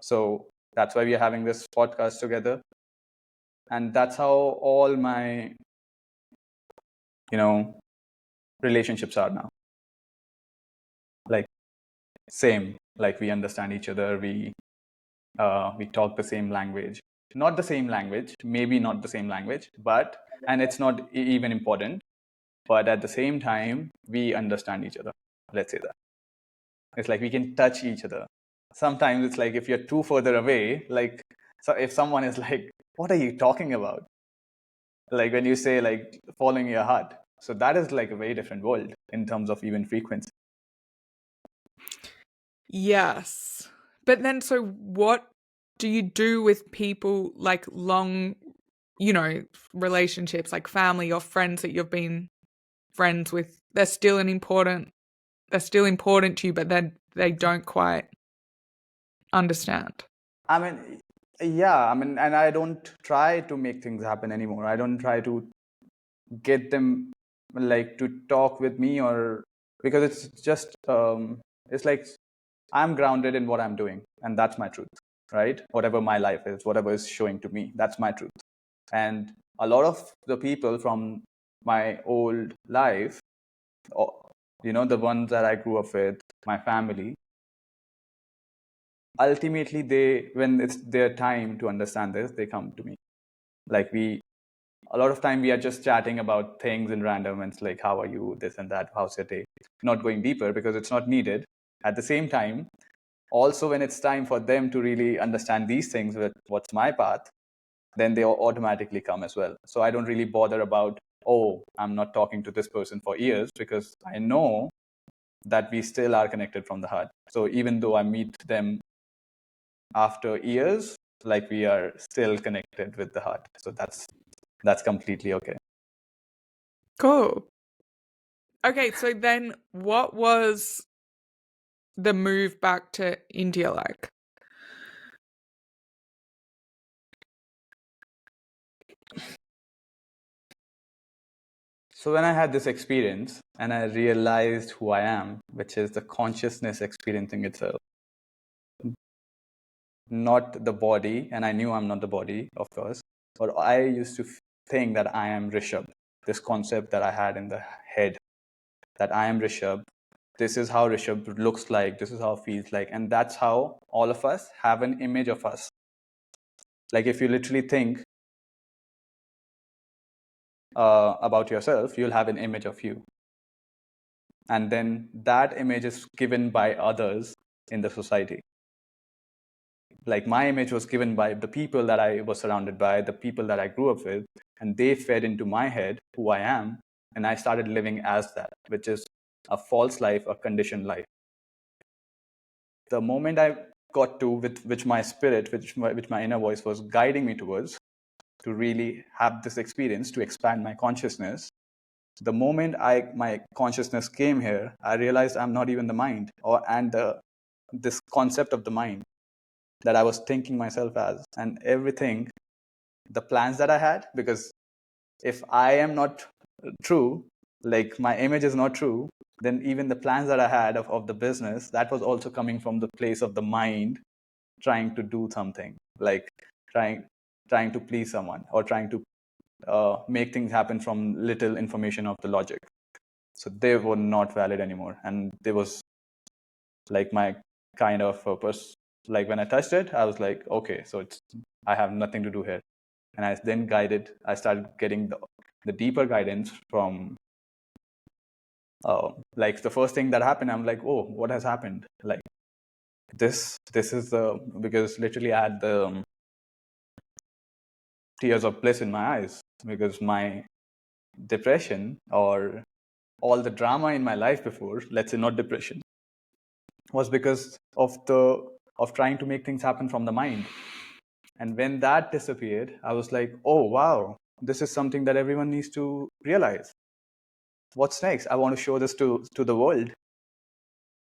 So that's why we are having this podcast together. And that's how all my, relationships are now. Like same, like we understand each other. We talk the same language, not the same language, maybe not the same language, and it's not even important. But at the same time, we understand each other. Let's say that. It's like we can touch each other. Sometimes it's like if you're too further away, like, so if someone is like, what are you talking about? Like when you say like following your heart. So that is like a very different world in terms of even frequency. Yes. But then, so what do you do with people like long, relationships, like family or friends that you've been friends with? They're still important to you, but then they don't quite understand. I mean, yeah, and I don't try to make things happen anymore. I don't try to get them like to talk with me, or because it's just it's like I'm grounded in what I'm doing, and that's my truth, right? Whatever my life is, whatever is showing to me, that's my truth. And a lot of the people from my old life, the ones that I grew up with, my family, ultimately when it's their time to understand this, they come to me. Like a lot of time we are just chatting about things in random, and it's like, how are you, this and that, how's your day, not going deeper because it's not needed. At the same time, also when it's time for them to really understand these things with what's my path, then they automatically come as well. So I don't really bother about, oh, I'm not talking to this person for years, because I know that we still are connected from the heart. So even though I meet them after years, like we are still connected with the heart. So that's completely okay. Cool. Okay, so then what was the move back to India like? So when I had this experience and I realized who I am, which is the consciousness experiencing itself, not the body, and I knew I'm not the body, of course, but I used to think that I am Rishabh. This concept that I had in the head, that I am Rishabh. This is how Rishabh looks like. This is how it feels like. And that's how all of us have an image of us. Like if you literally think about yourself, you'll have an image of you. And then that image is given by others in the society. Like my image was given by the people that I was surrounded by, the people that I grew up with, and they fed into my head who I am. And I started living as that, which is a false life, a conditioned life. The moment I got to which my spirit, which my inner voice was guiding me towards, to really have this experience, to expand my consciousness, the moment my consciousness came here, I realized I'm not even the mind, this concept of the mind that I was thinking myself as, and everything, the plans that I had, because if I am not true, like my image is not true, then even the plans that I had of the business, that was also coming from the place of the mind trying to do something, like trying to please someone, or trying to make things happen from little information of the logic. So they were not valid anymore, and there was like my kind of purpose. Like when I touched it, I was like, okay, so I have nothing to do here. And I started getting the deeper guidance from like the first thing that happened, I'm like, oh, what has happened? Like this is because literally I had the tears of bliss in my eyes, because my depression, or all the drama in my life before, let's say not depression, was because of trying to make things happen from the mind. And when that disappeared, I was like, oh wow, this is something that everyone needs to realize. What's next? I want to show this to the world.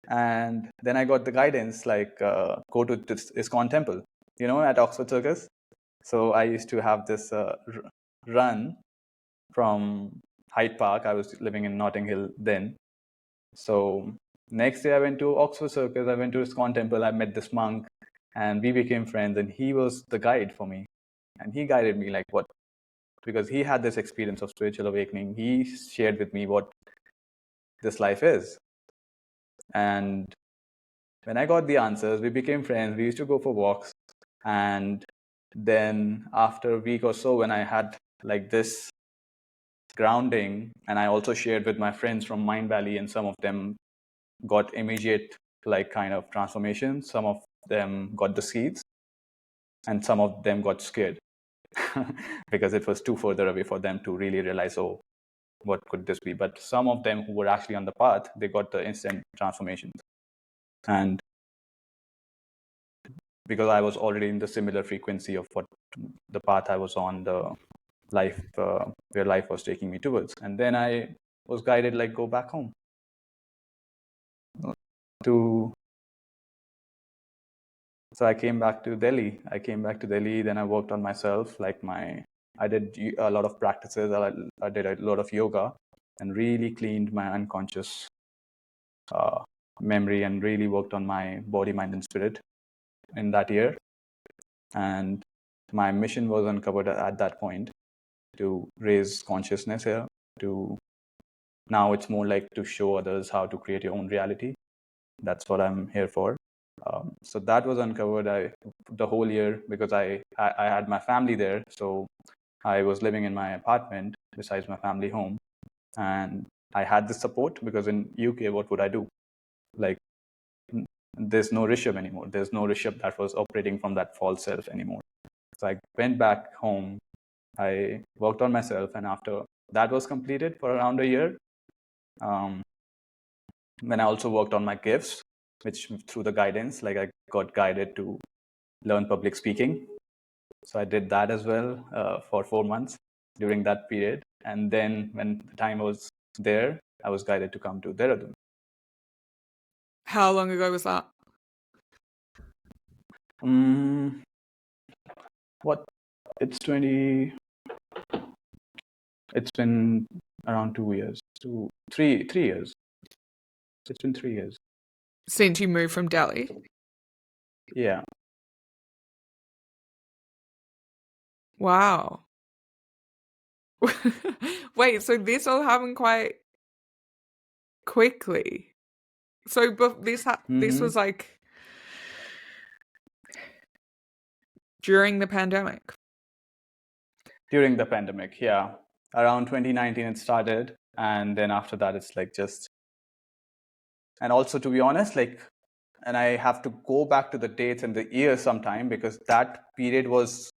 And then I got the guidance, like go to this ISKCON temple, at Oxford Circus. So I used to have this run from Hyde Park. I was living in Notting Hill then. So next day I went to Oxford Circus. I went to ISKCON temple. I met this monk, and we became friends. And he was the guide for me, and he guided me like what, because he had this experience of spiritual awakening. He shared with me what this life is. And when I got the answers, we became friends. We used to go for walks. And then after a week or so, when I had like this grounding, and I also shared with my friends from Mind Valley, and some of them got immediate like kind of transformation. Some of them got the seeds, and some of them got scared because it was too further away for them to really realize, oh, what could this be? But some of them who were actually on the path, they got the instant transformations. And because I was already in the similar frequency of what the path I was on, the life where life was taking me towards. And then I was guided, like, go back home. So I came back to Delhi. Then I worked on myself. I did a lot of practices. I did a lot of yoga, and really cleaned my unconscious memory, and really worked on my body, mind, and spirit in that year. And my mission was uncovered at that point, to raise consciousness here. Now it's more like to show others how to create your own reality. That's what I'm here for. So that was uncovered the whole year, because I had my family there. So I was living in my apartment besides my family home, and I had the support, because in UK, what would I do? Like, there's no Rishabh anymore. There's no Rishabh that was operating from that false self anymore. So I went back home. I worked on myself, and after that was completed for around a year, when I also worked on my gifts, which through the guidance, like I got guided to learn public speaking. So I did that as well for 4 months during that period. And then when the time was there, I was guided to come to Dehradun. How long ago was that? What? It's 20. It's been around 2 years, 3 years. It's been 3 years. Since you moved from Delhi? Yeah. Wow. Wait, so this all happened quite quickly. So, but this was like during the pandemic. During the pandemic, yeah. Around 2019 it started, and then after that it's like just. And also, to be honest, like, and I have to go back to the dates and the years sometime, because that period was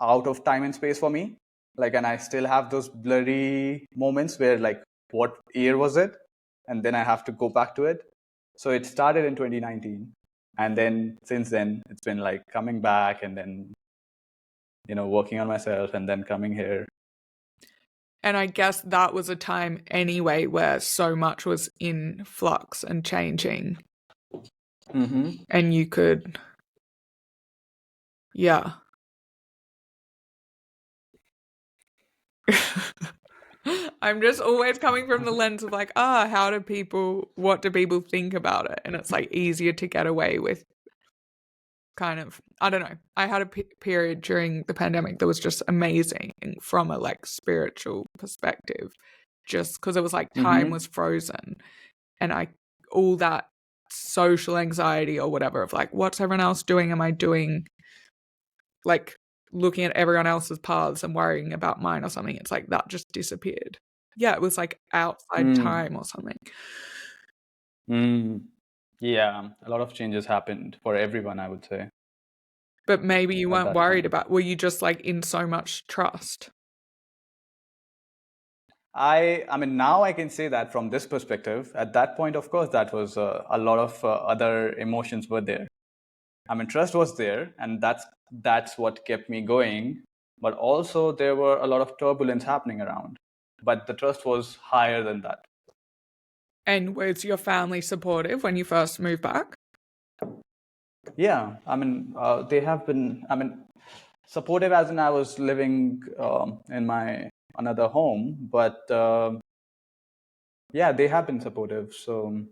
out of time and space for me. Like, and I still have those blurry moments where, like, what year was it? And then I have to go back to it. So it started in 2019. And then since then, it's been like coming back and then, working on myself and then coming here. And I guess that was a time anyway where so much was in flux and changing. And you could, yeah. I'm just always coming from the lens of like, what do people think about it? And it's like easier to get away with kind of, I don't know. I had a period during the pandemic that was just amazing from a like spiritual perspective, just because it was like time was frozen, and all that social anxiety or whatever of like, what's everyone else doing? Am I doing, like, looking at everyone else's paths and worrying about mine or something? It's like that just disappeared. Yeah, it was like outside time or something. Yeah, a lot of changes happened for everyone, I would say. But maybe you weren't worried about, were you just like in so much trust? I mean, now I can say that from this perspective. At that point, of course, that was a lot of other emotions were there. I mean, trust was there, and that's what kept me going. But also, there were a lot of turbulence happening around. But the trust was higher than that. And was your family supportive when you first moved back? Yeah, I mean, they have been, I mean, supportive as in I was living in my another home, but yeah, they have been supportive. So,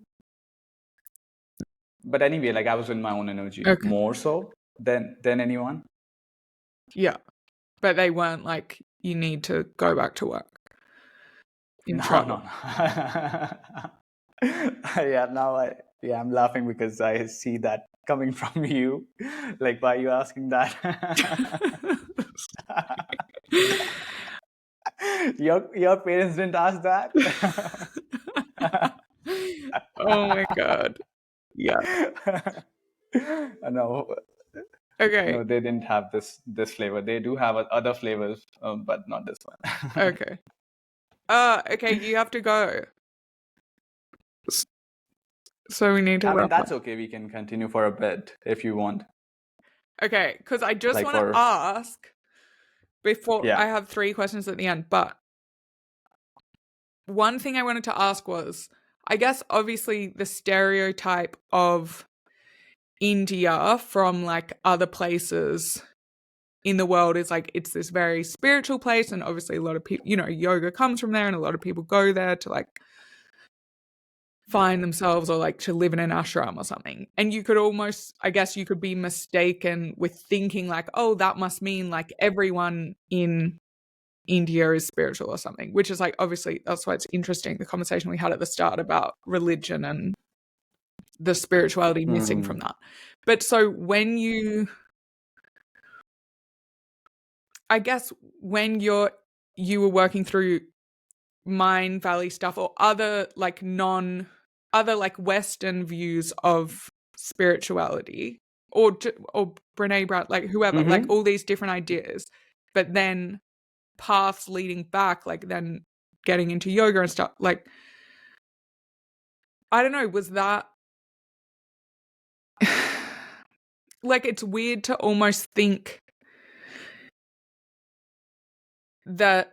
but anyway, like I was in my own energy more so than anyone. Yeah, but they weren't like, you need to go back to work. No. Yeah, now I'm laughing because I see that coming from you. Like, why are you asking that? Your parents didn't ask that? Oh my God. Yeah. No. Okay. No, they didn't have this flavor. They do have other flavors, but not this one. Okay. Okay, you have to go. So we need to. I mean, that's okay. We can continue for a bit if you want. Okay, because I just want to ask before. I have 3 questions at the end, but one thing I wanted to ask was, I guess obviously the stereotype of India from like other places in the world is like, it's this very spiritual place, and obviously a lot of people, yoga comes from there, and a lot of people go there to like find themselves or like to live in an ashram or something. And you could almost, I guess you could be mistaken with thinking like, oh, that must mean like everyone in India is spiritual or something, which is like, obviously that's why it's interesting, the conversation we had at the start about religion and the spirituality missing from that. But so when you were working through Mind Valley stuff or other like Western views of spirituality, or Brene Brown, like whoever, like all these different ideas, but then paths leading back, like then getting into yoga and stuff, like I don't know, was that like, it's weird to almost think that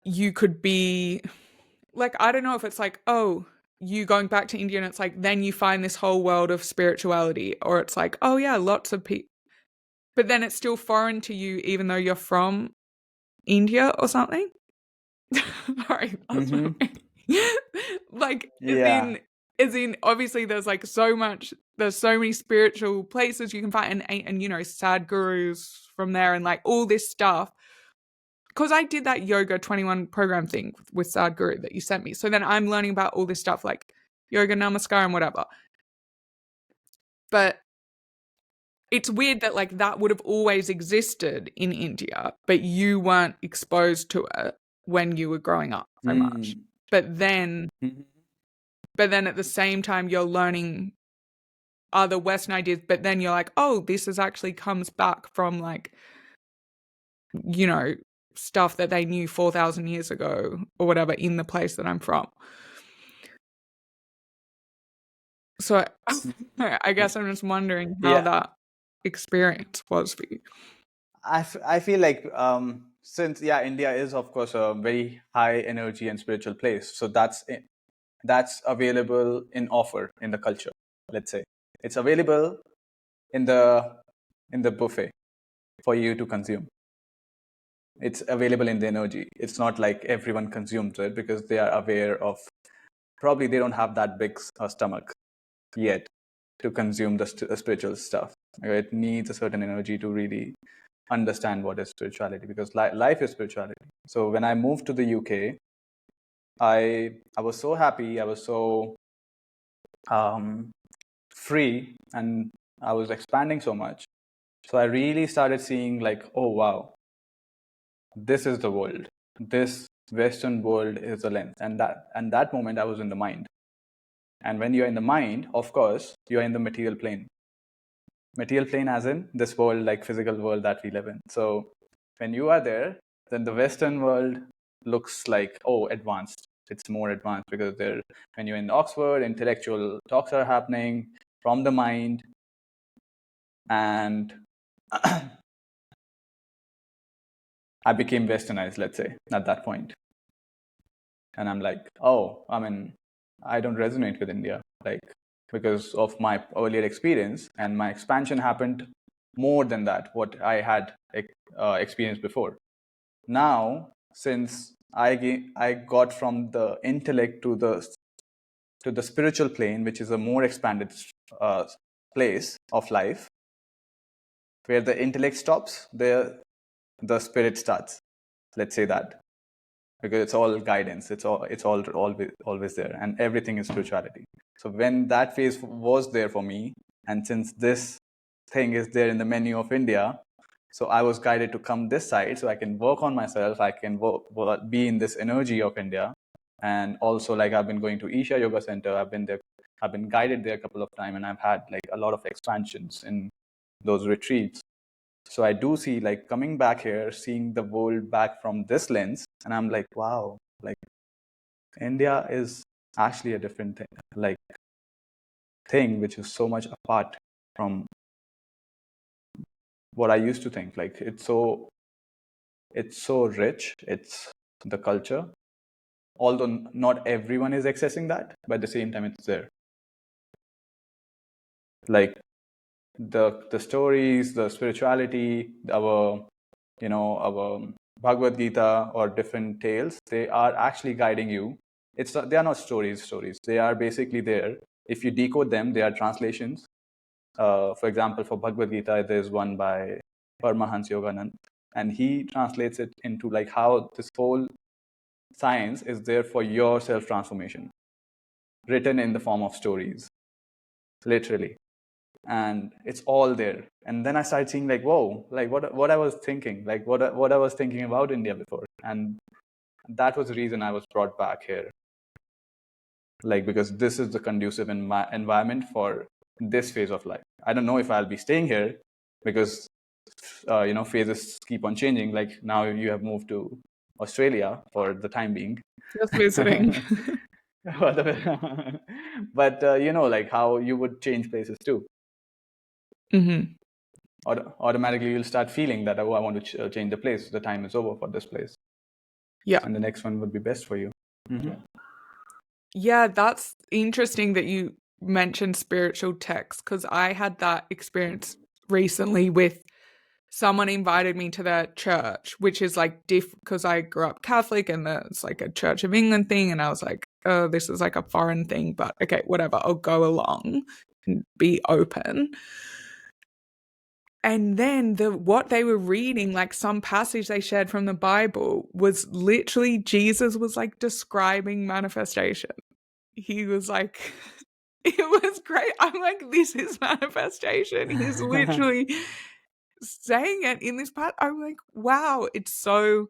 you could be like, I don't know if it's like, oh, you going back to India and it's like, then you find this whole world of spirituality, or it's like, oh yeah, lots of people, but then it's still foreign to you, even though you're from India or something. Sorry, that's Mm-hmm. like, Yeah. as in, obviously, there's like there's so many spiritual places you can find, and you know, sad gurus from there, and like all this stuff. Because I did that yoga 21 program thing with Sadhguru that you sent me. So then I'm learning about all this stuff like yoga, namaskar, and whatever. But it's weird that like that would have always existed in India, but you weren't exposed to it when you were growing up so much. Mm. But then at the same time, you're learning other Western ideas, but then you're like, oh, this is actually comes back from like, you know, stuff that they knew 4,000 years ago or whatever in the place that I'm from. So I guess I'm just wondering how Yeah. that experience was for you. I feel like since India is of course a very high energy and spiritual place, so that's available in offer in the culture. Let's say it's available in the buffet for you to consume. It's available in the energy. It's not like everyone consumes it because they are aware of, probably they don't have that big stomach yet to consume the spiritual stuff. It needs a certain energy to really understand what is spirituality, because life is spirituality. So when I moved to the UK, I was so happy. I was so free, and I was expanding so much. So I really started seeing like, oh wow, this is the world. This Western world is the lens, and that moment I was in the mind. And when you're in the mind, of course, you're in the material plane. Material plane, as in this world, like physical world that we live in. So when you are there, then the Western world looks like, oh, advanced. It's more advanced because when you're in Oxford, intellectual talks are happening from the mind, and I became westernized, let's say, at that point. And I'm like, oh, I mean, I don't resonate with India, like, because of my earlier experience, and my expansion happened more than that, what I had experienced before. Now, since I got from the intellect to the spiritual plane, which is a more expanded place of life, where the intellect stops, there the spirit starts. Let's say that, because it's all guidance. It's always there, and everything is spirituality. So when that phase was there for me, and since this thing is there in the menu of India, so I was guided to come this side so I can work on myself. I can be in this energy of India. And also, like, I've been going to Isha Yoga Center. I've been there. I've been guided there a couple of times, and I've had like a lot of expansions in those retreats. So I do see, like, coming back here, seeing the world back from this lens, and I'm like, wow, like India is actually a different thing, like thing which is so much apart from what I used to think. Like it's so rich. It's the culture, although not everyone is accessing that, but at the same time it's there. Like the stories, the spirituality, our Bhagavad Gita or different tales, they are actually guiding you. They are not stories. They are basically there. If you decode them, they are translations. For example, for Bhagavad Gita, there's one by Paramahansa Yoganand, and he translates it into like how this whole science is there for your self-transformation, written in the form of stories, literally. And it's all there. And then I started seeing like, whoa, like what I was thinking, like what I was thinking about India before. And that was the reason I was brought back here. Like, because this is the conducive environment for this phase of life. I don't know if I'll be staying here because, phases keep on changing. Like now you have moved to Australia for the time being. Just visiting. But like how you would change places too. Mm-hmm. Automatically, you'll start feeling that, oh, I want to change the place. The time is over for this place, Yeah. and the next one would be best for you. Yeah, that's interesting that you mentioned spiritual texts, because I had that experience recently with someone invited me to their church, which is like because I grew up Catholic and it's like a Church of England thing. And I was like, oh, this is like a foreign thing, but okay, whatever, I'll go along and be open. And then what they were reading, like some passage they shared from the Bible, was literally Jesus was like describing manifestation. He was like, it was great. I'm like, this is manifestation. He's literally saying it in this part. I'm like, wow, it's so,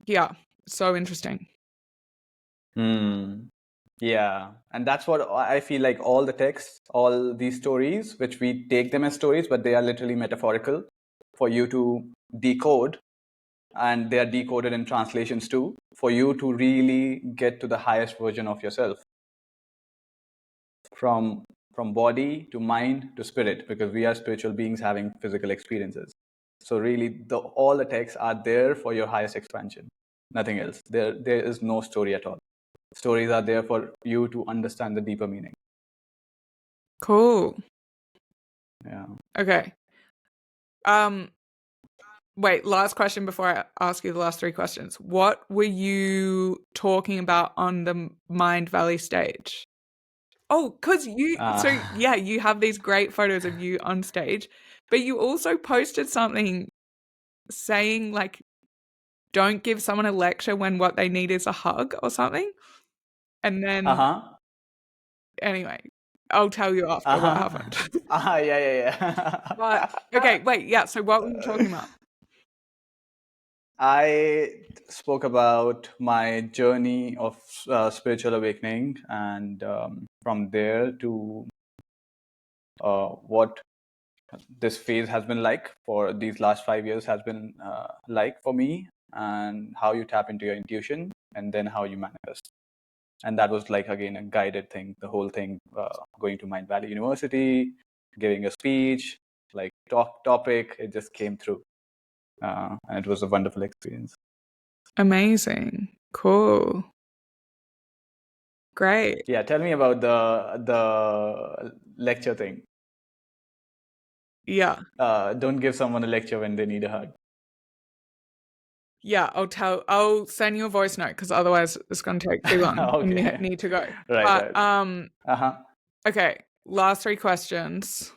yeah, so interesting. Yeah, and that's what I feel like. All the texts, all these stories, which we take them as stories, but they are literally metaphorical for you to decode, and they are decoded in translations too, for you to really get to the highest version of yourself, from body to mind to spirit, because we are spiritual beings having physical experiences. So really, all the texts are there for your highest expansion, nothing else. There is no story at all. Stories are there for you to understand the deeper meaning. Cool. Yeah. Okay. Wait, last question before I ask you the last 3 questions. What were you talking about on the Mind Valley stage? Oh, because you have these great photos of you on stage, but you also posted something saying like, don't give someone a lecture when what they need is a hug or something. And then, anyway, I'll tell you after what happened. Yeah. But, okay, wait, yeah, so what were you talking about? I spoke about my journey of spiritual awakening, and from there to what this phase has been like for these last 5 years has been like for me, and how you tap into your intuition, and then how you manifest. And that was like, again, a guided thing, the whole thing, going to Mind Valley University, giving a speech, like topic, it just came through. And it was a wonderful experience. Amazing. Cool. Great. Yeah, tell me about the lecture thing. Yeah. Don't give someone a lecture when they need a hug. Yeah, I'll send you a voice note because otherwise it's going to take too long and you Okay. need to go. Right. But okay, last 3 questions.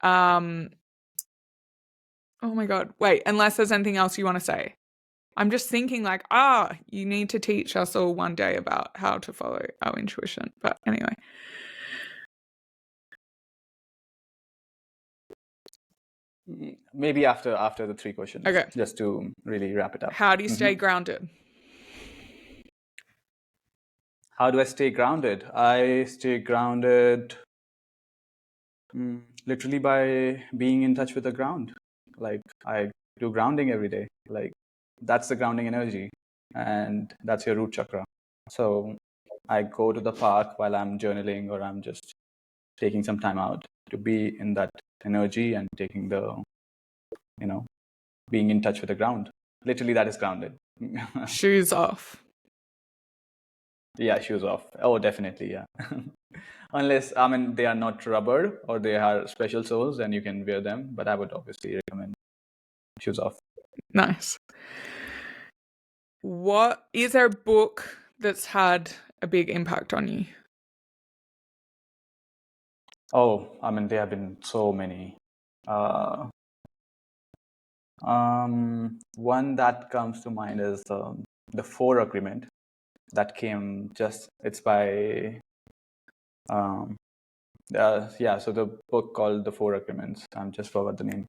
Oh my God. Wait, unless there's anything else you want to say. I'm just thinking like, you need to teach us all one day about how to follow our intuition. But anyway. Maybe after the 3 questions. Okay. Just to really wrap it up. How do you stay grounded? How do I stay grounded? I stay grounded literally by being in touch with the ground. Like, I do grounding every day. Like, that's the grounding energy, and that's your root chakra. So I go to the park while I'm journaling, or I'm just taking some time out to be in that energy and taking being in touch with the ground. Literally, that is grounded. Shoes off. Yeah, shoes off. Oh, definitely, yeah. Unless, they are not rubber or they are special soles, then you can wear them. But I would obviously recommend shoes off. Nice. What is there a book that's had a big impact on you? Oh, there have been so many. One that comes to mind is the Four Agreement. That came it's by so the book called The Four Agreements. I'm just forgot the name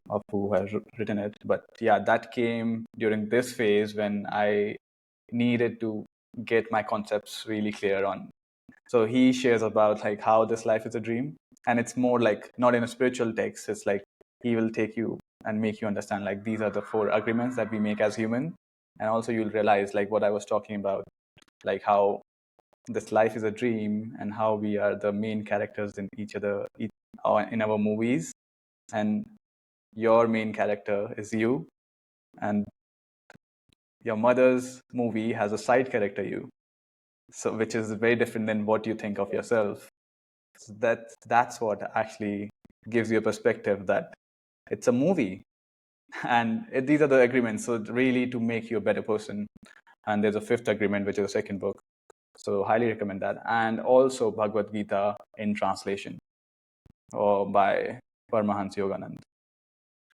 of who has written it, but yeah, that came during this phase when I needed to get my concepts really clear on. So he shares about like how this life is a dream, and it's more like not in a spiritual text. It's like he will take you and make you understand like these are the four agreements that we make as human, And also you'll realize like what I was talking about, like how this life is a dream and how we are the main characters in in our movies, and your main character is you, and your mother's movie has a side character you, so which is very different than what you think of yourself. So that's what actually gives you a perspective that it's a movie, and these are the agreements. So really to make you a better person. And there's a fifth agreement, which is the second book. So highly recommend that. And also Bhagavad Gita in translation, or by Paramahansa Yoganand.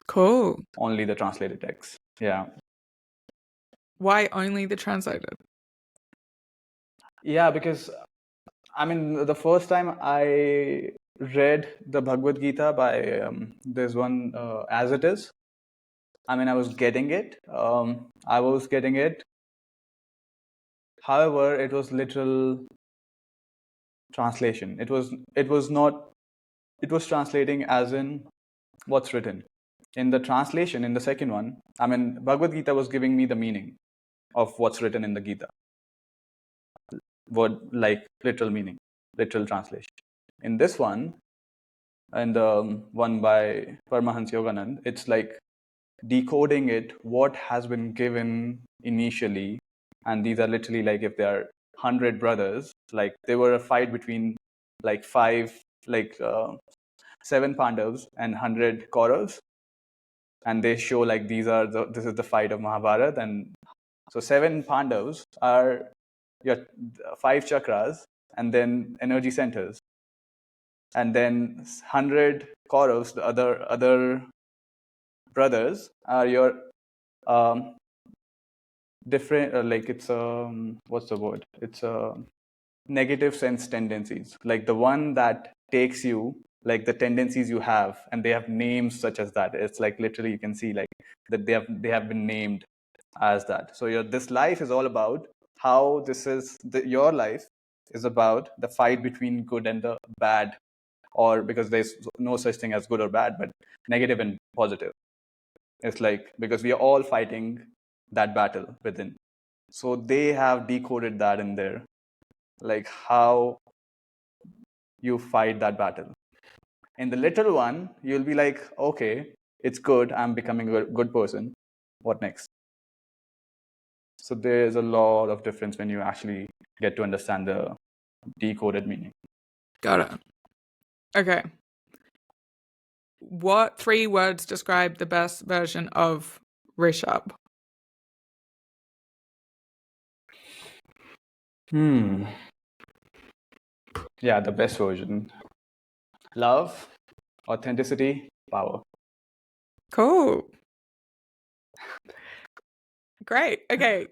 Cool. Only the translated text. Yeah. Why only the translated? Yeah, because I mean, the first time I read the Bhagavad Gita by there's one as it is. I mean, I was getting it. However, it was literal translation. It was not. It was translating as in what's written. In the translation, in the second one, I mean, Bhagavad Gita was giving me the meaning of what's written in the Gita. What, like literal meaning, literal translation. In this one, and the one by Paramahansa Yoganand, it's like decoding it, what has been given initially. And these are literally like if there are 100 brothers, like there were a fight between like seven Pandavas and 100 Kauravas, and they show like this is the fight of Mahabharata. And so seven Pandavas are your five chakras and then energy centers, and then 100 Kauravas, the other brothers, are your different like it's what's the word, it's negative sense tendencies, like the one that takes you, like the tendencies you have, and they have names such as that. It's like literally you can see like that they have been named as that. So this life is all about how your life is about the fight between good and the bad, or because there's no such thing as good or bad, but negative and positive. It's like because we are all fighting that battle within. So they have decoded that in there, like how you fight that battle. In the little one, you'll be like, okay, it's good, I'm becoming a good person. What next? So there's a lot of difference when you actually get to understand the decoded meaning. Got it. Okay. What 3 words describe the best version of Rishabh? Yeah, the best version. Love, authenticity, power. Cool. Great. Okay.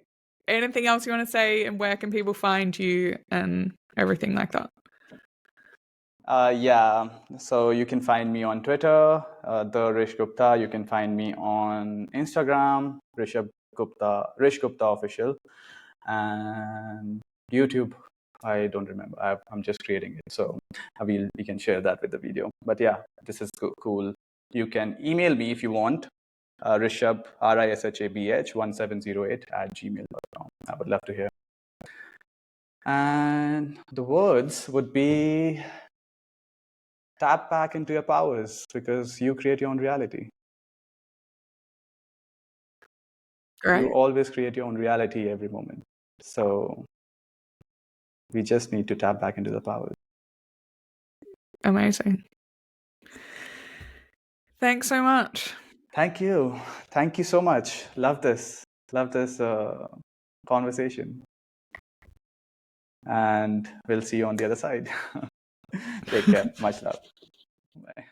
Anything else you want to say, and where can people find you and everything like that? Yeah, so you can find me on Twitter, the Rish Gupta. You can find me on Instagram, Rish Gupta official, and YouTube. I don't remember. I'm just creating it, so we can share that with the video. But yeah, this is cool. You can email me if you want. Rishabh, RISHABH 1708 @gmail.com. I would love to hear. And the words would be: tap back into your powers, because you create your own reality. Great. You always create your own reality every moment. So we just need to tap back into the powers. Amazing. Thanks so much. Thank you. Thank you so much. Love this conversation. And we'll see you on the other side. Take care. Much love. Bye.